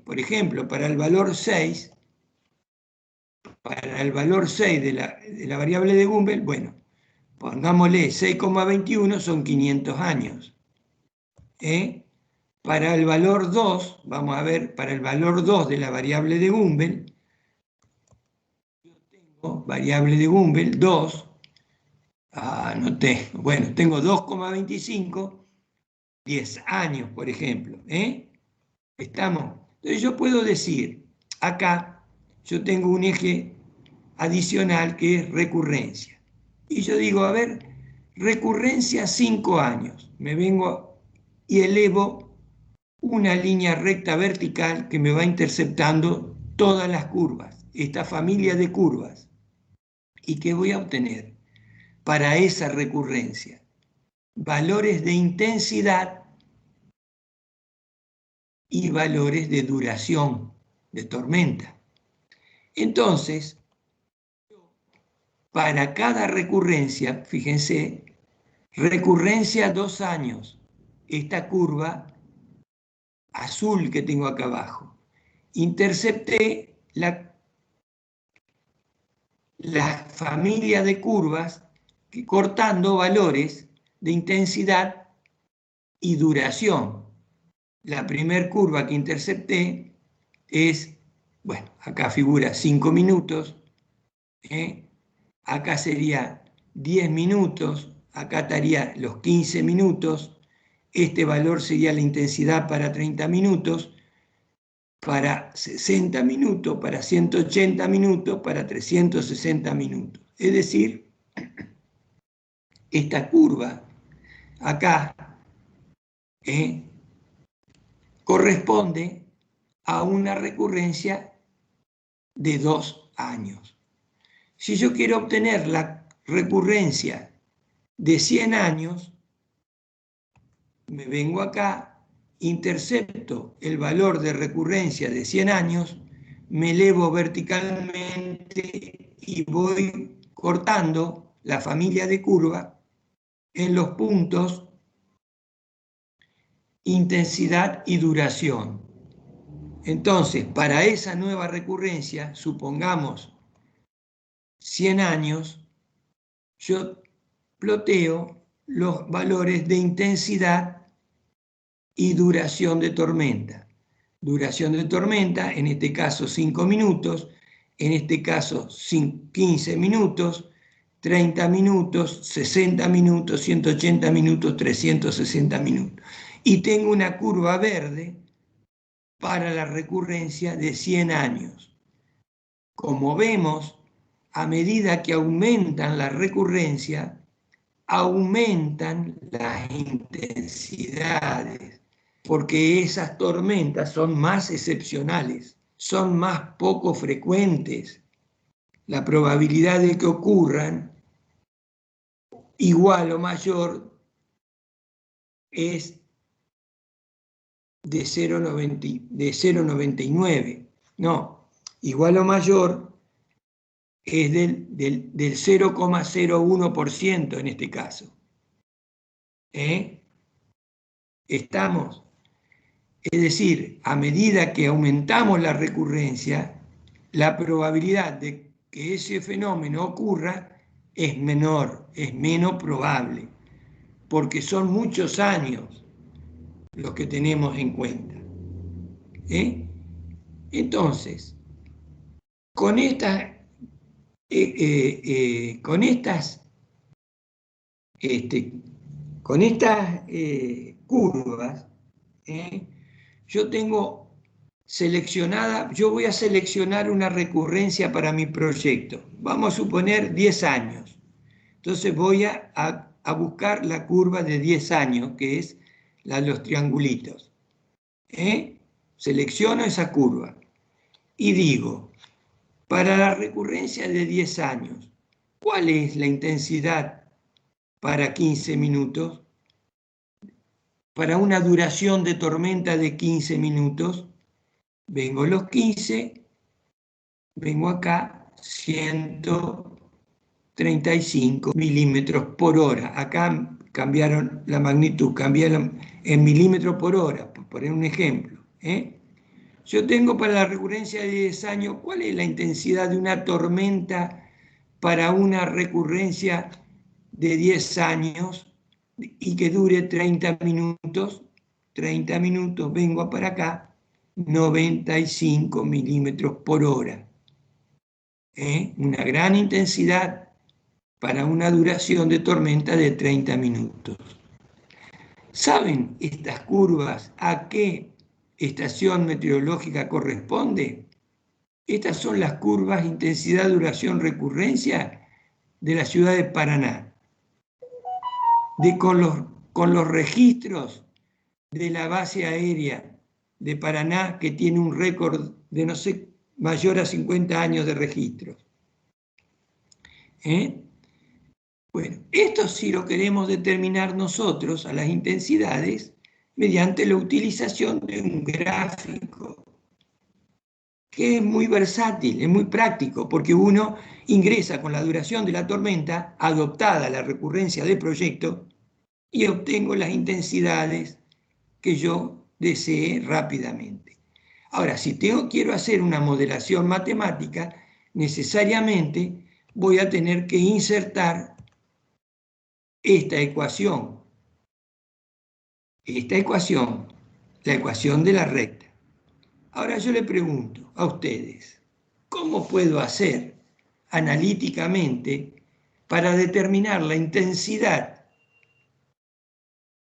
Por ejemplo, para el valor 6, de la variable de Gumbel, bueno, pongámosle 6,21 son 500 años. Para el valor 2, vamos a ver, para el valor 2 de la variable de Gumbel, yo tengo variable de Gumbel 2, anoté, bueno, tengo 2,25, 10 años, por ejemplo. ¿Estamos? Entonces yo puedo decir, acá yo tengo un eje adicional que es recurrencia. Y yo digo, a ver, recurrencia 5 años. Me vengo y elevo una línea recta vertical que me va interceptando todas las curvas, esta familia de curvas. ¿Y qué voy a obtener para esa recurrencia? Valores de intensidad y valores de duración de tormenta. Entonces, para cada recurrencia, fíjense, recurrencia 2 años, esta curva azul que tengo acá abajo, intercepté la familia de curvas que, cortando valores de intensidad y duración. La primer curva que intercepté es, bueno, acá figura 5 minutos, acá sería 10 minutos, acá estaría los 15 minutos, este valor sería la intensidad para 30 minutos, para 60 minutos, para 180 minutos, para 360 minutos. Es decir, esta curva acá corresponde a una recurrencia de 2 años. Si yo quiero obtener la recurrencia de 100 años, me vengo acá, intercepto el valor de recurrencia de 100 años, me elevo verticalmente y voy cortando la familia de curva en los puntos intensidad y duración. Entonces, para esa nueva recurrencia, supongamos 100 años, yo ploteo los valores de intensidad y duración de tormenta. Duración de tormenta, en este caso 5 minutos, en este caso 15 minutos, 30 minutos, 60 minutos, 180 minutos, 360 minutos. Y tengo una curva verde para la recurrencia de 100 años. Como vemos, a medida que aumentan la recurrencia, aumentan las intensidades, porque esas tormentas son más excepcionales, son más poco frecuentes. La probabilidad de que ocurran igual o mayor es de 0,99. No, igual o mayor es del 0,01% en este caso. ¿Estamos? Es decir, a medida que aumentamos la recurrencia, la probabilidad de que ese fenómeno ocurra es menor, es menos probable, porque son muchos años los que tenemos en cuenta. Entonces, con estas curvas, yo tengo seleccionada, yo voy a seleccionar una recurrencia para mi proyecto. Vamos a suponer 10 años. Entonces voy a buscar la curva de 10 años, que es la de los triangulitos. Selecciono esa curva y digo, para la recurrencia de 10 años, ¿cuál es la intensidad para 15 minutos? Para una duración de tormenta de 15 minutos, vengo los 15, vengo acá 135 milímetros por hora. Acá cambiaron la magnitud, cambiaron en milímetros por hora, por poner un ejemplo. Yo tengo para la recurrencia de 10 años, ¿cuál es la intensidad de una tormenta para una recurrencia de 10 años y que dure 30 minutos? 30 minutos, vengo para acá, 95 milímetros por hora. Una gran intensidad para una duración de tormenta de 30 minutos. ¿Saben estas curvas a qué estación meteorológica corresponde? Estas son las curvas intensidad, duración, recurrencia de la ciudad de Paraná. Con los registros de la base aérea de Paraná, que tiene un récord de, no sé, mayor a 50 años de registros. Bueno, esto sí lo queremos determinar nosotros a las intensidades mediante la utilización de un gráfico que es muy versátil, es muy práctico, porque uno ingresa con la duración de la tormenta, adoptada la recurrencia del proyecto, y obtengo las intensidades que yo desee rápidamente. Ahora, si quiero hacer una modelación matemática, necesariamente voy a tener que insertar esta ecuación, la ecuación de la recta. Ahora yo le pregunto a ustedes, ¿cómo puedo hacer analíticamente para determinar la intensidad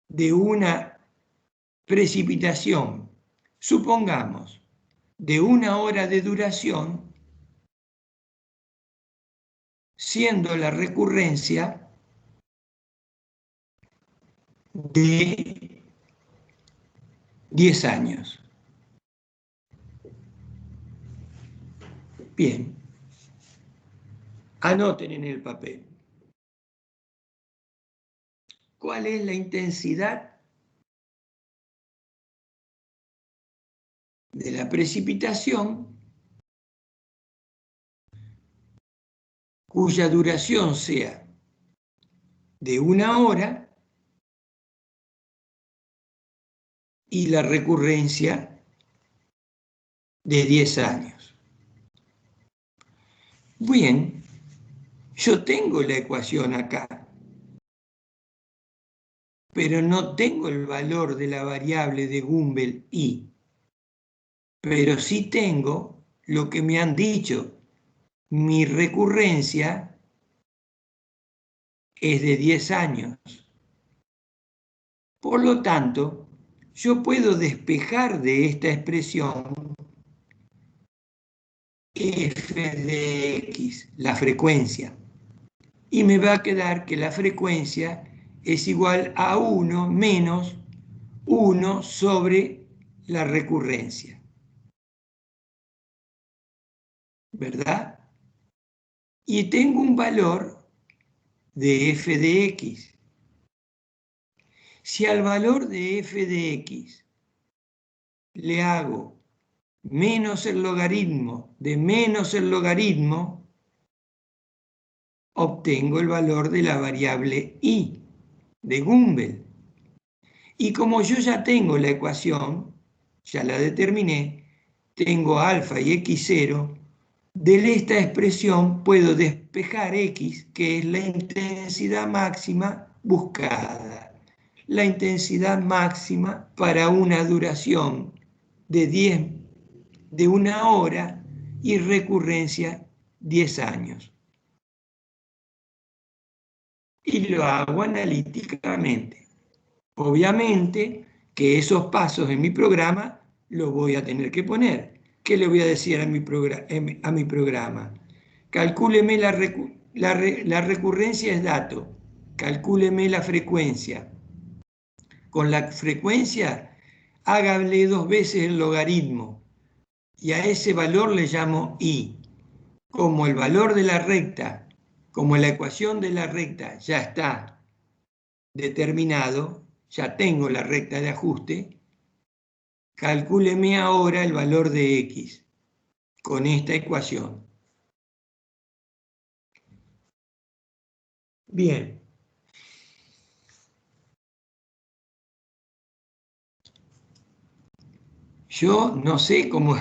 de una precipitación, supongamos, de 1 hora de duración, siendo la recurrencia de 10 años. Bien. Anoten en el papel. ¿Cuál es la intensidad de la precipitación cuya duración sea de 1 hora y la recurrencia de 10 años? Bien, yo tengo la ecuación acá, pero no tengo el valor de la variable de Gumbel I. Pero sí tengo lo que me han dicho. Mi recurrencia es de 10 años. Por lo tanto, yo puedo despejar de esta expresión f de x, la frecuencia. Y me va a quedar que la frecuencia es igual a 1 menos 1 sobre la recurrencia. ¿Verdad? Y tengo un valor de f de x. Si al valor de f de x le hago menos el logaritmo de menos el logaritmo, obtengo el valor de la variable i de Gumbel. Y como yo ya tengo la ecuación, ya la determiné, tengo alfa y x0, de esta expresión puedo despejar x, que es la intensidad máxima buscada. La intensidad máxima para una duración de 1 hora y recurrencia 10 años. Y lo hago analíticamente. Obviamente que esos pasos en mi programa los voy a tener que poner. ¿Qué le voy a decir a mi programa? Calcúleme la recurrencia es dato. Calcúleme la frecuencia. Con la frecuencia, hágale 2 veces el logaritmo. Y a ese valor le llamo i. Como el valor de la recta, como la ecuación de la recta ya está determinado, ya tengo la recta de ajuste, calcúleme ahora el valor de x con esta ecuación. Bien. Yo no sé cómo...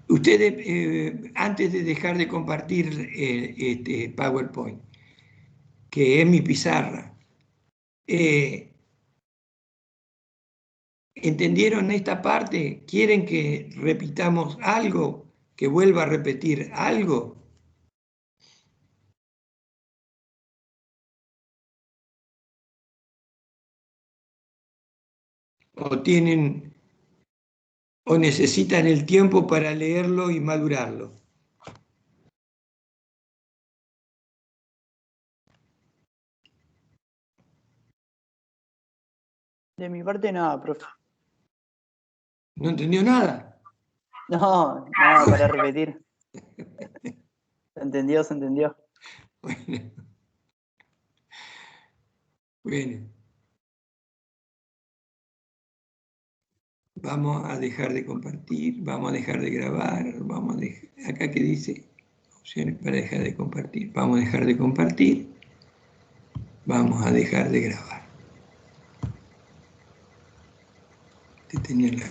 ustedes, antes de dejar de compartir PowerPoint, que es mi pizarra, ¿entendieron esta parte? ¿Quieren que repitamos algo? ¿Que vuelva a repetir algo? ¿O necesitan el tiempo para leerlo y madurarlo? De mi parte nada, profe. ¿No entendió nada? No, nada para repetir. Se entendió, se entendió. Bueno. Bueno. Vamos a dejar de compartir, vamos a dejar de grabar, vamos a dejar, acá que dice opciones para dejar de compartir, vamos a dejar de compartir, vamos a dejar de grabar. Tenía la